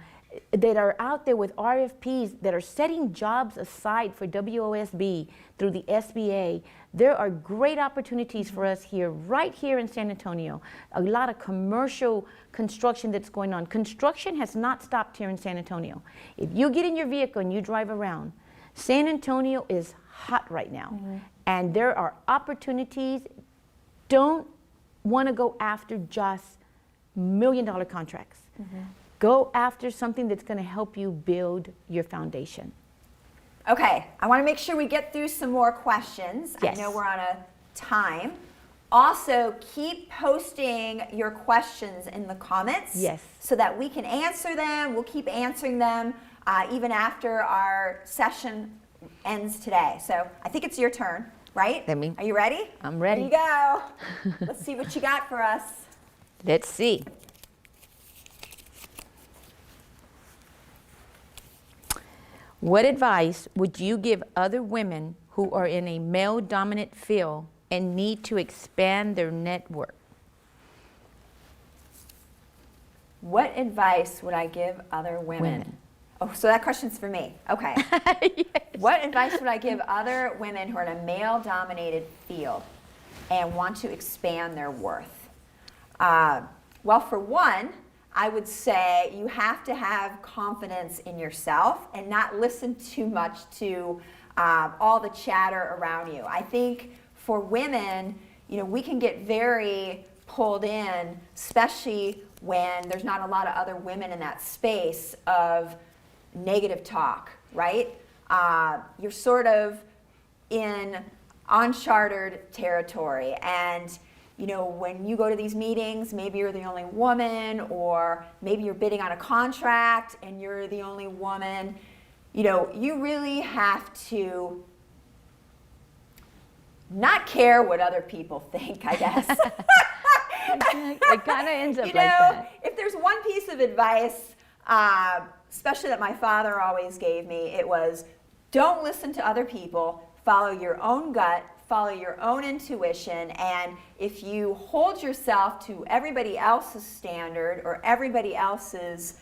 that are out there with RFPs that are setting jobs aside for WOSB through the SBA. There are great opportunities for us here, right here in San Antonio. A lot of commercial construction that's going on. Construction has not stopped here in San Antonio. If you get in your vehicle and you drive around, San Antonio is hot right now. And there are opportunities. Don't want to go after just $1 million contracts. Go after something that's going to help you build your foundation. Okay, I want to make sure we get through some more questions. Yes. I know we're on a time. Also, keep posting your questions in the comments. Yes. So that we can answer them. We'll keep answering them even after our session ends today. So I think it's your turn, right? Are you ready? I'm ready. Here you go. Let's see what you got for us. Let's see. What advice would you give other women who are in a male-dominant field and need to expand their network? What advice would I give other women? Oh, so that question's for me. Okay. Yes. What advice would I give other women who are in a male-dominated field and want to expand their worth? Well, for one, I would say you have to have confidence in yourself and not listen too much to all the chatter around you. I think for women, you know, we can get very pulled in, especially when there's not a lot of other women in that space of negative talk, right? You're sort of in uncharted territory, and you know, when you go to these meetings, maybe you're the only woman, or maybe you're bidding on a contract and you're the only woman. You know, you really have to not care what other people think, I guess. It kind of ends up You like know, that. if there's one piece of advice, especially that my father always gave me, it was don't listen to other people, follow your own gut, follow your own intuition, and if you hold yourself to everybody else's standard or everybody else's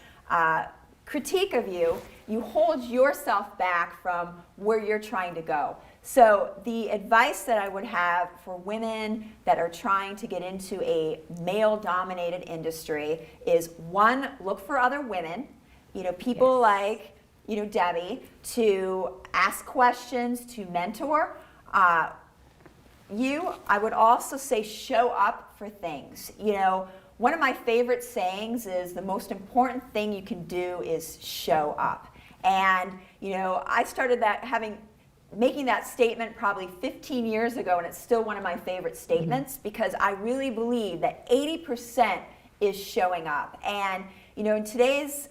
critique of you, you hold yourself back from where you're trying to go. So the advice that I would have for women that are trying to get into a male-dominated industry is, one, look for other women, you know, people like, you know, Debbie, to ask questions, to mentor. I would also say show up for things. You know, one of my favorite sayings is the most important thing you can do is show up. And, you know, I started making that statement probably 15 years ago, and it's still one of my favorite statements because I really believe that 80% is showing up. And, you know, in today's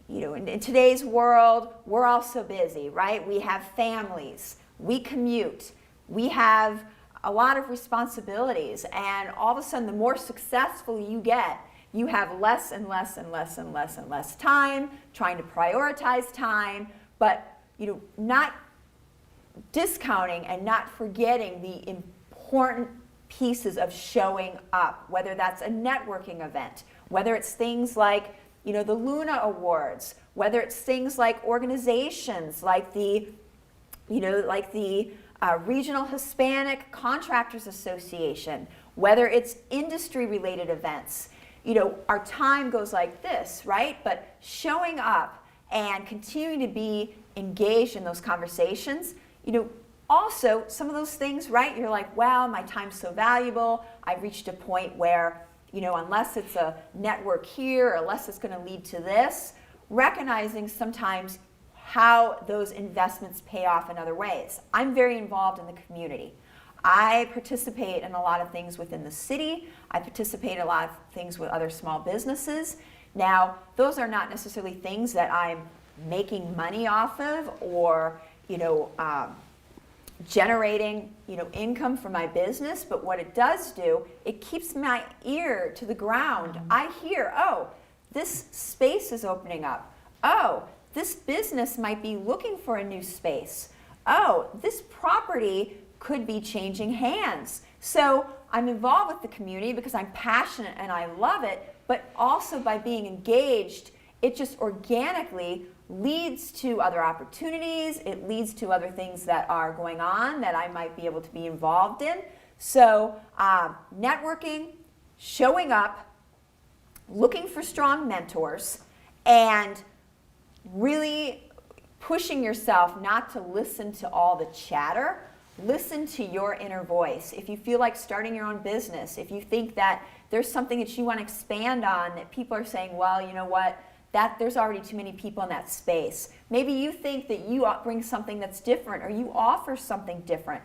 in today's world, we're all so busy, right? We have families, we commute, we have a lot of responsibilities, and all of a sudden, the more successful you get, you have less and less and less and less and less time, trying to prioritize time, but not discounting and not forgetting the important pieces of showing up, whether that's a networking event, whether it's things like the Luna Awards, whether it's things like organizations like the Regional Hispanic Contractors Association, whether it's industry-related events. Our time goes like this, right? But showing up and continuing to be engaged in those conversations, also some of those things, right? You're like, wow, my time's so valuable. I've reached a point where, unless it's a network here, or unless it's going to lead to this, recognizing sometimes how those investments pay off in other ways. I'm very involved in the community. I participate in a lot of things within the city. I participate in a lot of things with other small businesses. Now, those are not necessarily things that I'm making money off of or, generating, income for my business, but what it does do, it keeps my ear to the ground. I hear, oh, this space is opening up. Oh, this business might be looking for a new space. Oh, this property could be changing hands. So I'm involved with the community because I'm passionate and I love it, but also by being engaged, it just organically leads to other opportunities. It leads to other things that are going on that I might be able to be involved in. So networking, showing up, looking for strong mentors, and really pushing yourself not to listen to all the chatter. Listen to your inner voice. If you feel like starting your own business, if you think that there's something that you want to expand on that people are saying, well, you know what, that there's already too many people in that space. Maybe you think that you bring something that's different or you offer something different.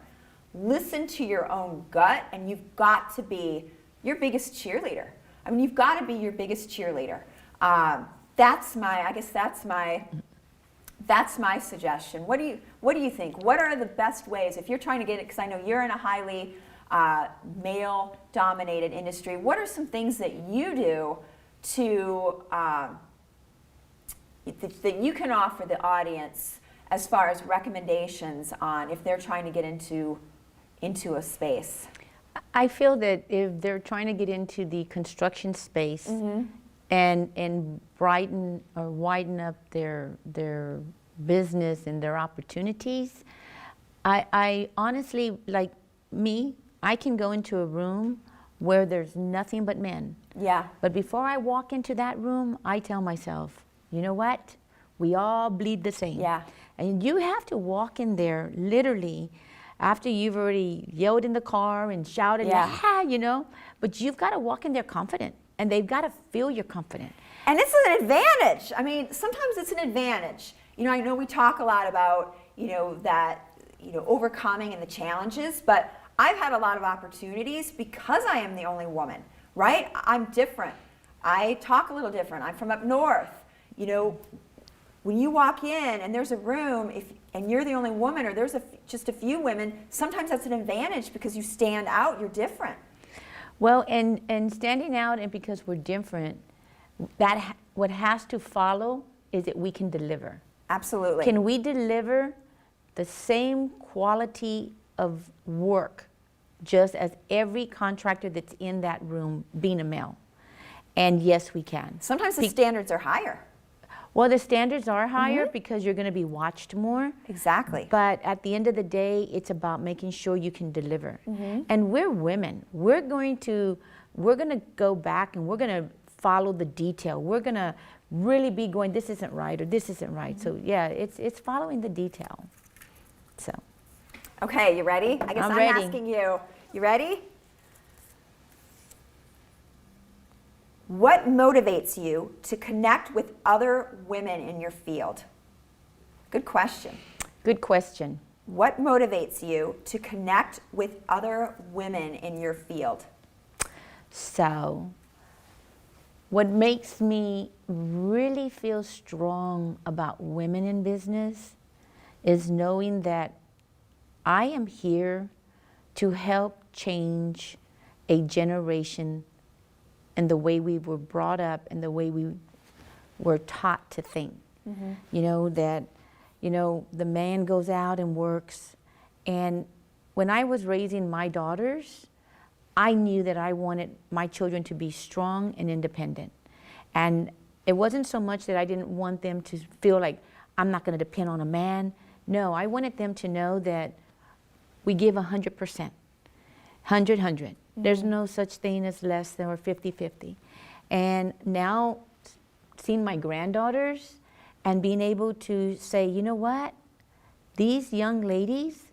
Listen to your own gut, and you've got to be your biggest cheerleader. I mean, you've got to be your biggest cheerleader. That's my suggestion. What do you think? What are the best ways, if you're trying to get it, because I know you're in a highly male-dominated industry, what are some things that you do to that you can offer the audience as far as recommendations on if they're trying to get into a space? I feel that if they're trying to get into the construction space and brighten or widen up their business and their opportunities, I honestly, like me, I can go into a room where there's nothing but men. Yeah. But before I walk into that room, I tell myself, you know what? We all bleed the same. Yeah. And you have to walk in there literally after you've already yelled in the car and shouted, but you've got to walk in there confident, and they've got to feel you're confident. And it's an advantage. I mean, sometimes it's an advantage. I know we talk a lot about, overcoming and the challenges, but I've had a lot of opportunities because I am the only woman, right? I'm different. I talk a little different. I'm from up north. When you walk in and there's a room, and you're the only woman, or there's just a few women, sometimes that's an advantage because you stand out, you're different. Well, and standing out, and because we're different, what has to follow is that we can deliver. Absolutely. Can we deliver the same quality of work just as every contractor that's in that room being a male? And yes, we can. Sometimes the standards are higher. Well, the standards are higher because you're going to be watched more. Exactly. But at the end of the day, it's about making sure you can deliver. And we're women. We're going to go back and we're going to follow the detail. We're going to really be going, this isn't right, or this isn't right. So yeah, it's following the detail. So. Okay, you ready? I guess I'm ready. asking you. You ready? What motivates you to connect with other women in your field? Good question. Good question. What motivates you to connect with other women in your field? So, what makes me really feel strong about women in business is knowing that I am here to help change a generation and the way we were brought up and the way we were taught to think. You know, that, you know, the man goes out and works. And when I was raising my daughters, I knew that I wanted my children to be strong and independent. And it wasn't so much that I didn't want them to feel like I'm not going to depend on a man. No, I wanted them to know that we give 100%, 100. There's no such thing as less than or 50-50. And now seeing my granddaughters and being able to say, you know what, these young ladies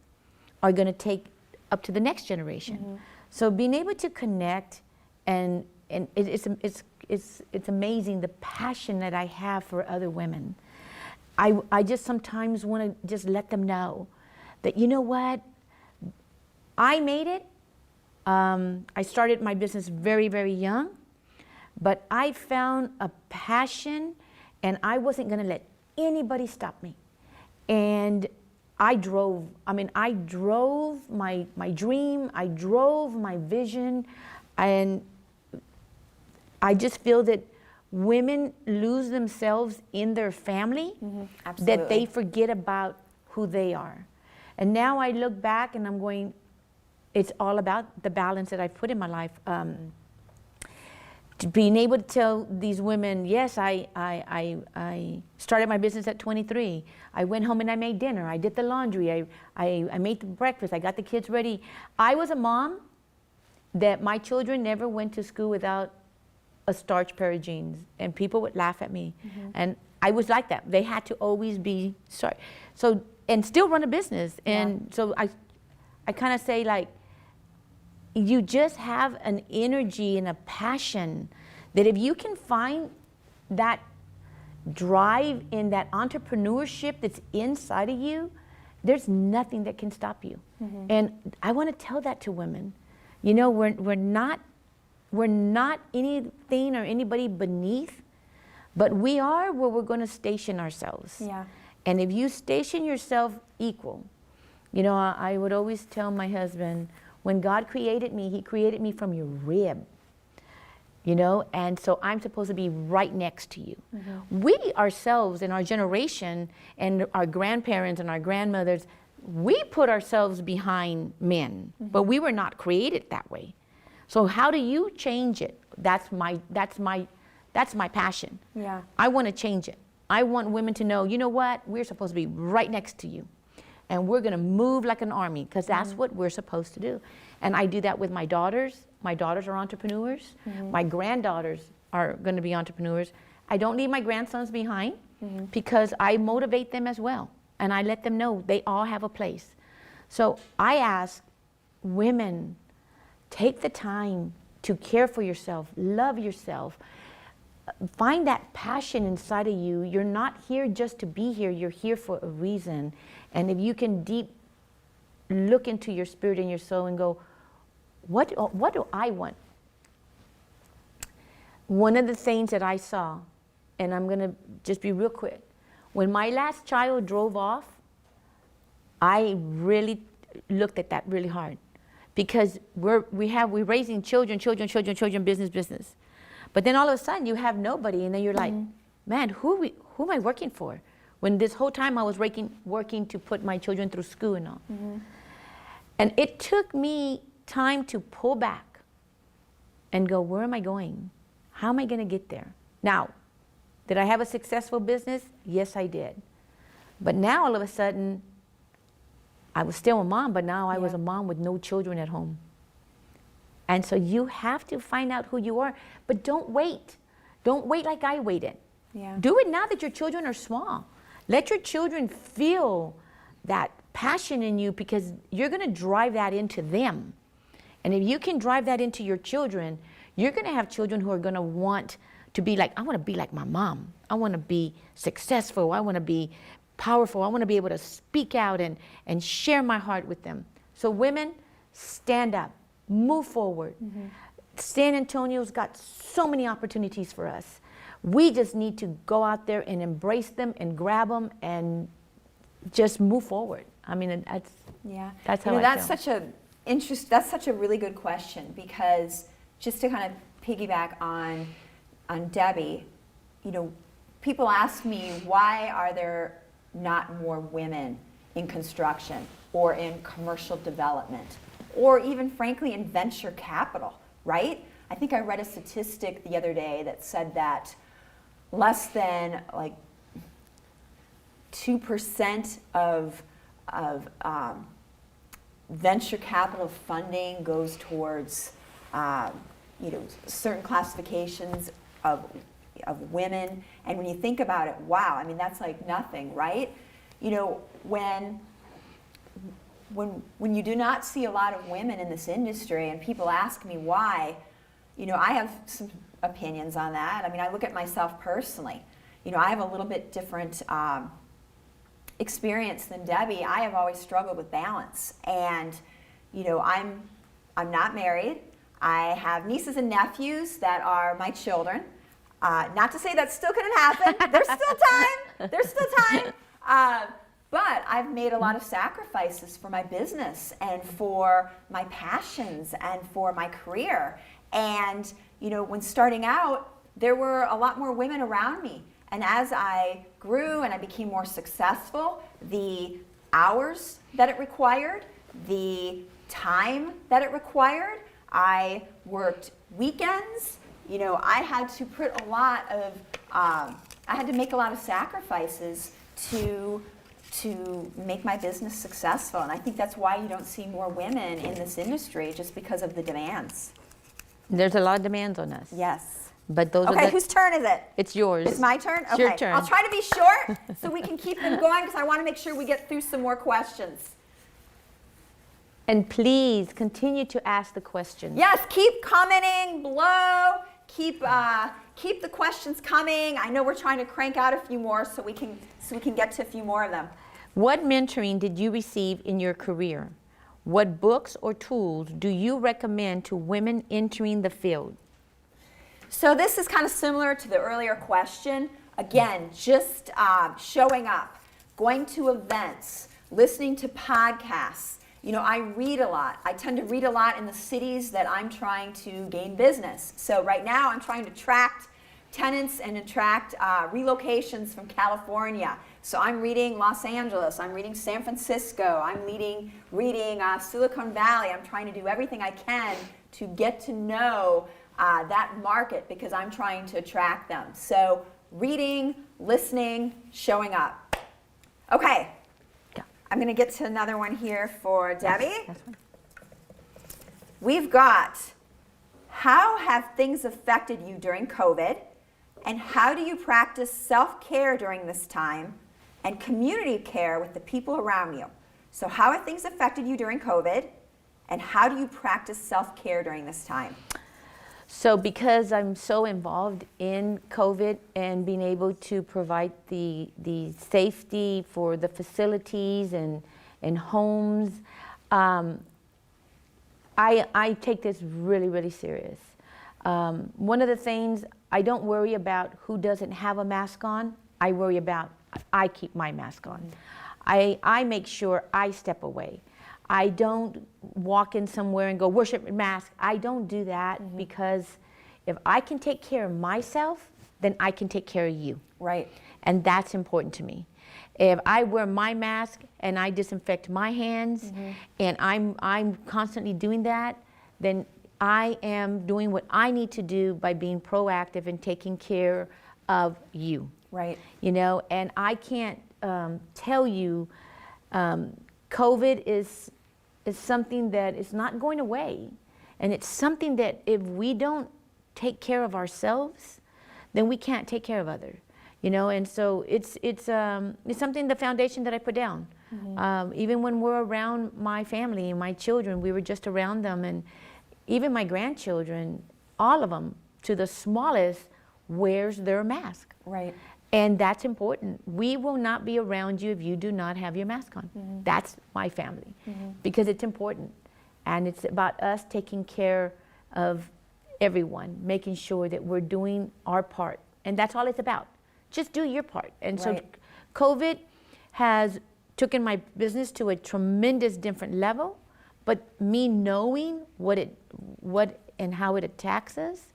are going to take up to the next generation. So being able to connect, and it's amazing the passion that I have for other women. I just sometimes want to just let them know that, you know what, I made it. I started my business very, very young, but I found a passion, and I wasn't going to let anybody stop me. And I drove my dream, I drove my vision, and I just feel that women lose themselves in their family, that they forget about who they are. And now I look back and I'm going, it's all about the balance that I've put in my life. To being able to tell these women, yes, I started my business at 23. I went home and I made dinner. I did the laundry. I made the breakfast. I got the kids ready. I was a mom that my children never went to school without a starched pair of jeans, and people would laugh at me. And I was like that. They had to always be starched. So, and still run a business. And so I kind of say, like, you just have an energy and a passion that if you can find that drive in that entrepreneurship that's inside of you, there's nothing that can stop you. And I want to tell that to women. You know, we're not anything or anybody beneath, but we are where we're going to station ourselves. And if you station yourself equal, you know, I would always tell my husband, when God created me, He created me from your rib, you know, and so I'm supposed to be right next to you. We ourselves in our generation and our grandparents and our grandmothers, we put ourselves behind men, but we were not created that way. So how do you change it? That's my passion. I want to change it. I want women to know, you know what, we're supposed to be right next to you. And we're going to move like an army, because that's what we're supposed to do. And I do that with my daughters. My daughters are entrepreneurs. My granddaughters are going to be entrepreneurs. I don't leave my grandsons behind because I motivate them as well. And I let them know they all have a place. So I ask women, take the time to care for yourself, love yourself. Find that passion inside of you. You're not here just to be here. You're here for a reason. And if you can deep look into your spirit and your soul and go, what do I want? One of the things that I saw, and I'm going to just be real quick. When my last child drove off, I really looked at that really hard. Because we're raising children, business. But then all of a sudden you have nobody, and then you're like, man, who am I working for? When this whole time I was working to put my children through school and all. And it took me time to pull back and go, where am I going? How am I going to get there? Now, did I have a successful business? Yes, I did. But now all of a sudden, I was still a mom, but now I was a mom with no children at home. And so you have to find out who you are, but don't wait. Don't wait like I waited. Do it now that your children are small. Let your children feel that passion in you, because you're going to drive that into them. And if you can drive that into your children, you're going to have children who are going to want to be like, I want to be like my mom. I want to be successful. I want to be powerful. I want to be able to speak out and share my heart with them. So women, stand up, move forward. San Antonio's got so many opportunities for us. We just need to go out there and embrace them and grab them and just move forward. I mean, that's how I that's feel. That's such a really good question, because just to kind of piggyback on Debbie, people ask me, why are there not more women in construction or in commercial development or even frankly in venture capital, right? I think I read a statistic the other day that said that less than 2% of venture capital funding goes towards certain classifications of women. And when you think about it, wow, I mean, that's like nothing, right? When you do not see a lot of women in this industry, and people ask me why, I have some opinions on that. I mean, I look at myself personally. I have a little bit different experience than Debbie. I have always struggled with balance, and I'm not married. I have nieces and nephews that are my children. Not to say that still couldn't happen. There's still time. There's still time. But I've made a lot of sacrifices for my business and for my passions and for my career. And, when starting out, there were a lot more women around me. And as I grew and I became more successful, the hours that it required, the time that it required, I worked weekends. I had to put a lot of, I had to make a lot of sacrifices to make my business successful. And I think that's why you don't see more women in this industry, just because of the demands. There's a lot of demands on us. Yes. But those Okay, are whose turn is it? It's yours. It's my turn? It's Okay. your turn. I'll try to be short so we can keep them going, because I want to make sure we get through some more questions. And please continue to ask the questions. Yes, keep commenting below. Keep the questions coming. I know we're trying to crank out a few more so we can get to a few more of them. What mentoring did you receive in your career? What books or tools do you recommend to women entering the field? So this is kind of similar to the earlier question. Again, just showing up, going to events, listening to podcasts. I read a lot. I tend to read a lot in the cities that I'm trying to gain business. So right now I'm trying to attract tenants and attract relocations from California. So I'm reading Los Angeles, I'm reading San Francisco, I'm reading Silicon Valley. I'm trying to do everything I can to get to know that market, because I'm trying to attract them. So reading, listening, showing up. Okay, I'm going to get to another one here for Debbie. We've got, how have things affected you during COVID, and how do you practice self-care during this time and community care with the people around you? So how have things affected you during COVID, and how do you practice self-care during this time? So because I'm so involved in COVID and being able to provide the safety for the facilities and homes, I take this really, really serious. One of the things, I don't worry about who doesn't have a mask on. I worry about, I keep my mask on. I make sure I step away. I don't walk in somewhere and go, worship mask. I don't do that, because if I can take care of myself, then I can take care of you. Right. And that's important to me. If I wear my mask and I disinfect my hands, and I'm constantly doing that, then I am doing what I need to do by being proactive and taking care of you. Right. And I can't tell you, COVID is something that is not going away. And it's something that if we don't take care of ourselves, then we can't take care of others. And so it's something, the foundation that I put down. Even when we're around my family and my children, we were just around them, and even my grandchildren, all of them, to the smallest, wears their mask. Right. And that's important. We will not be around you if you do not have your mask on. That's my family, because it's important. And it's about us taking care of everyone, making sure that we're doing our part. And that's all it's about. Just do your part. And so Right. COVID has taken my business to a tremendous different level, but me knowing what and how it attacks us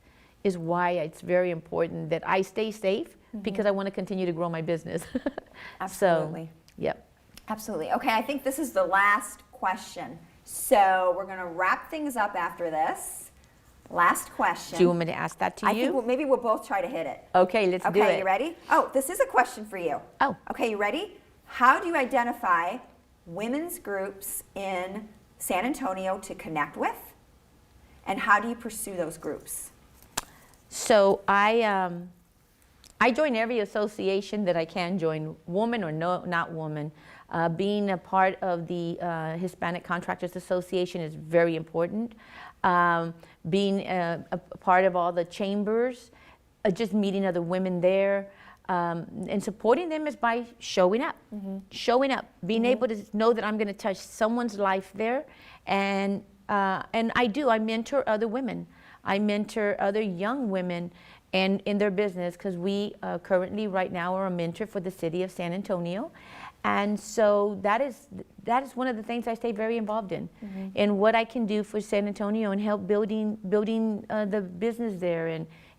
is why it's very important that I stay safe, because I want to continue to grow my business. Absolutely. So, yep. Absolutely. Okay, I think this is the last question. So we're going to wrap things up after this. Last question. Do you want me to ask that to I you? think maybe we'll both try to hit it. Okay, let's do it. Okay, you ready? Oh, this is a question for you. Oh. Okay, you ready? How do you identify women's groups in San Antonio to connect with? And how do you pursue those groups? So I join every association that I can join, woman or no, not woman. Being a part of the Hispanic Contractors Association is very important. Being a part of all the chambers, just meeting other women there, and supporting them is by showing up. Showing up, being able to know that I'm going to touch someone's life there, and I mentor other women. I mentor other young women and in their business, because we currently right now are a mentor for the city of San Antonio. And so that is one of the things I stay very involved in what I can do for San Antonio and help building the business there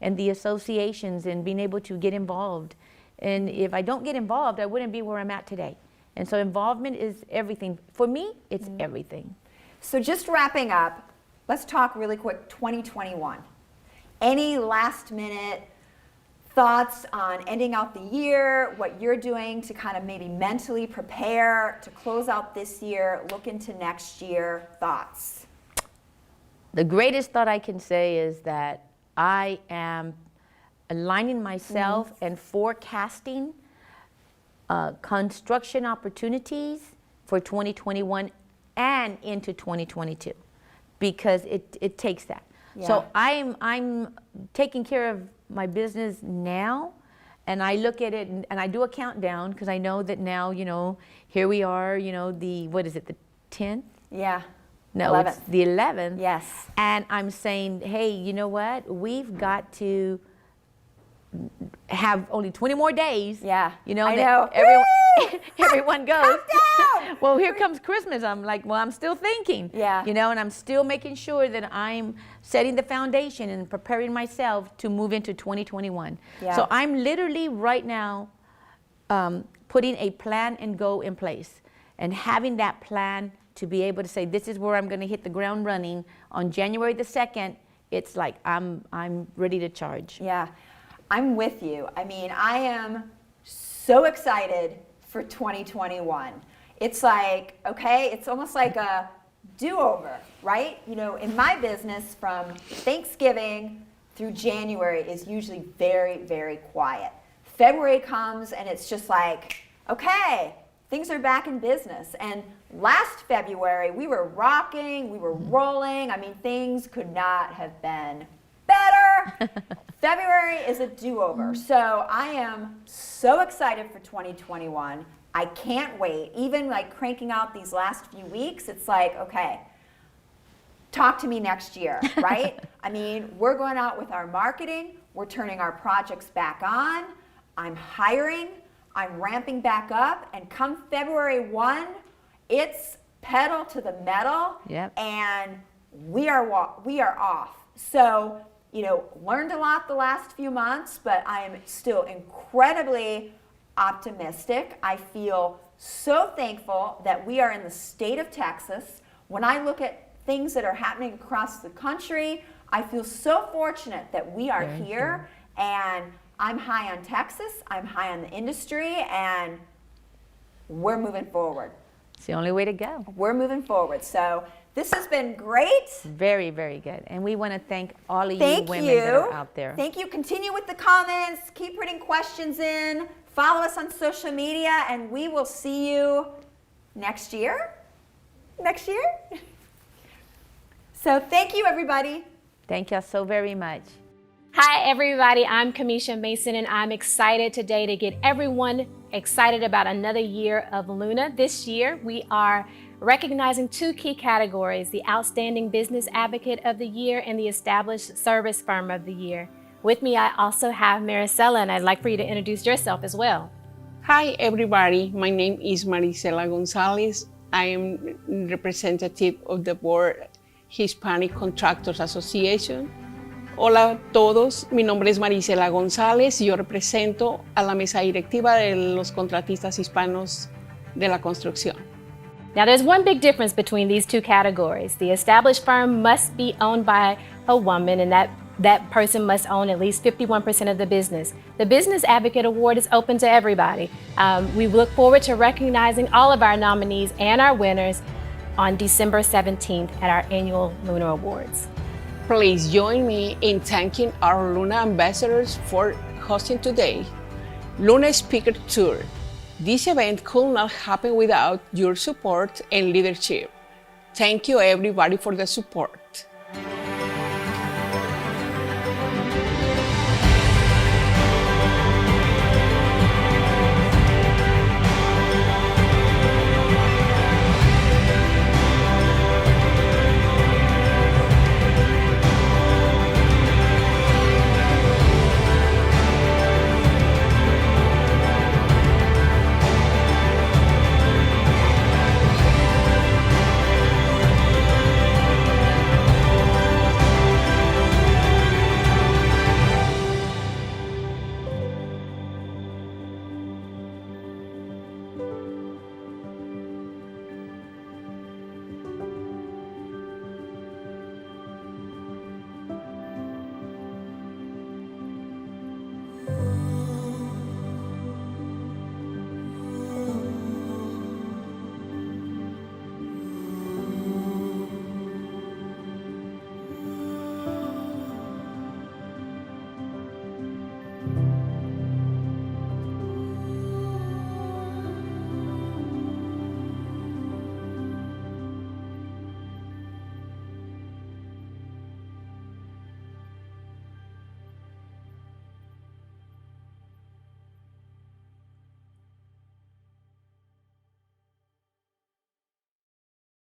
and the associations and being able to get involved. And if I don't get involved, I wouldn't be where I'm at today. And so involvement is everything. For me, it's everything. So just wrapping up, let's talk really quick 2021. Any last minute thoughts on ending out the year, what you're doing to kind of maybe mentally prepare to close out this year, look into next year, thoughts? The greatest thought I can say is that I am aligning myself and forecasting construction opportunities for 2021 and into 2022, because it takes that. Yeah. So I'm taking care of my business now, and I look at it and I do a countdown, because I know that now, here we are, what is it, the 10th? Yeah. No, 11th. it's the 11th. Yes. And I'm saying, hey, you know what? We've got to have only 20 more days. Yeah, You know, I that know. everyone goes, Countdown! well, here comes Christmas. I'm like, well, I'm still thinking. Yeah. And I'm still making sure that I'm setting the foundation and preparing myself to move into 2021. Yeah. So I'm literally right now putting a plan and go in place, and having that plan to be able to say, this is where I'm going to hit the ground running on January the 2nd. It's like I'm ready to charge. Yeah, I'm with you. I mean, I am so excited for 2021. It's like, okay, it's almost like a do-over, right? In my business, from Thanksgiving through January is usually very, very quiet. February comes and it's just like, okay, things are back in business. And last February, we were rocking, we were rolling. I mean, things could not have been better. February is a do-over. So I am so excited for 2021. I can't wait. Even like cranking out these last few weeks, it's like, okay, talk to me next year, right? I mean, we're going out with our marketing. We're turning our projects back on. I'm hiring. I'm ramping back up. And come February 1, it's pedal to the metal. Yep. And we are off. So, learned a lot the last few months, but I am still incredibly optimistic. I feel so thankful that we are in the state of Texas. When I look at things that are happening across the country, I feel so fortunate that we are here, and I'm high on Texas, I'm high on the industry, and we're moving forward. It's the only way to go. We're moving forward. So this has been great. Very, very good. And we want to thank all of Thank you women that are out there. Thank you. Continue with the comments. Keep putting questions in. Follow us on social media, and we will see you next year. Next year? So thank you, everybody. Thank you so very much. Hi, everybody. I'm Kamisha Mason, and I'm excited today to get everyone excited about another year of Luna. This year, we are recognizing two key categories, the Outstanding Business Advocate of the Year and the Established Service Firm of the Year. With me, I also have Maricela, and I'd like for you to introduce yourself as well. Hi, everybody. My name is Maricela Gonzalez. I am representative of the board Hispanic Contractors Association. Hola a todos, mi nombre es Maricela González y yo represento a la mesa directiva de los contratistas hispanos de la construcción. Now, there's one big difference between these two categories. The established firm must be owned by a woman, and that person must own at least 51% of the business. The Business Advocate Award is open to everybody. We look forward to recognizing all of our nominees and our winners on December 17th at our annual Luna Awards. Please join me in thanking our Luna ambassadors for hosting today. Luna Speaker Tour. This event could not happen without your support and leadership. Thank you everybody for the support.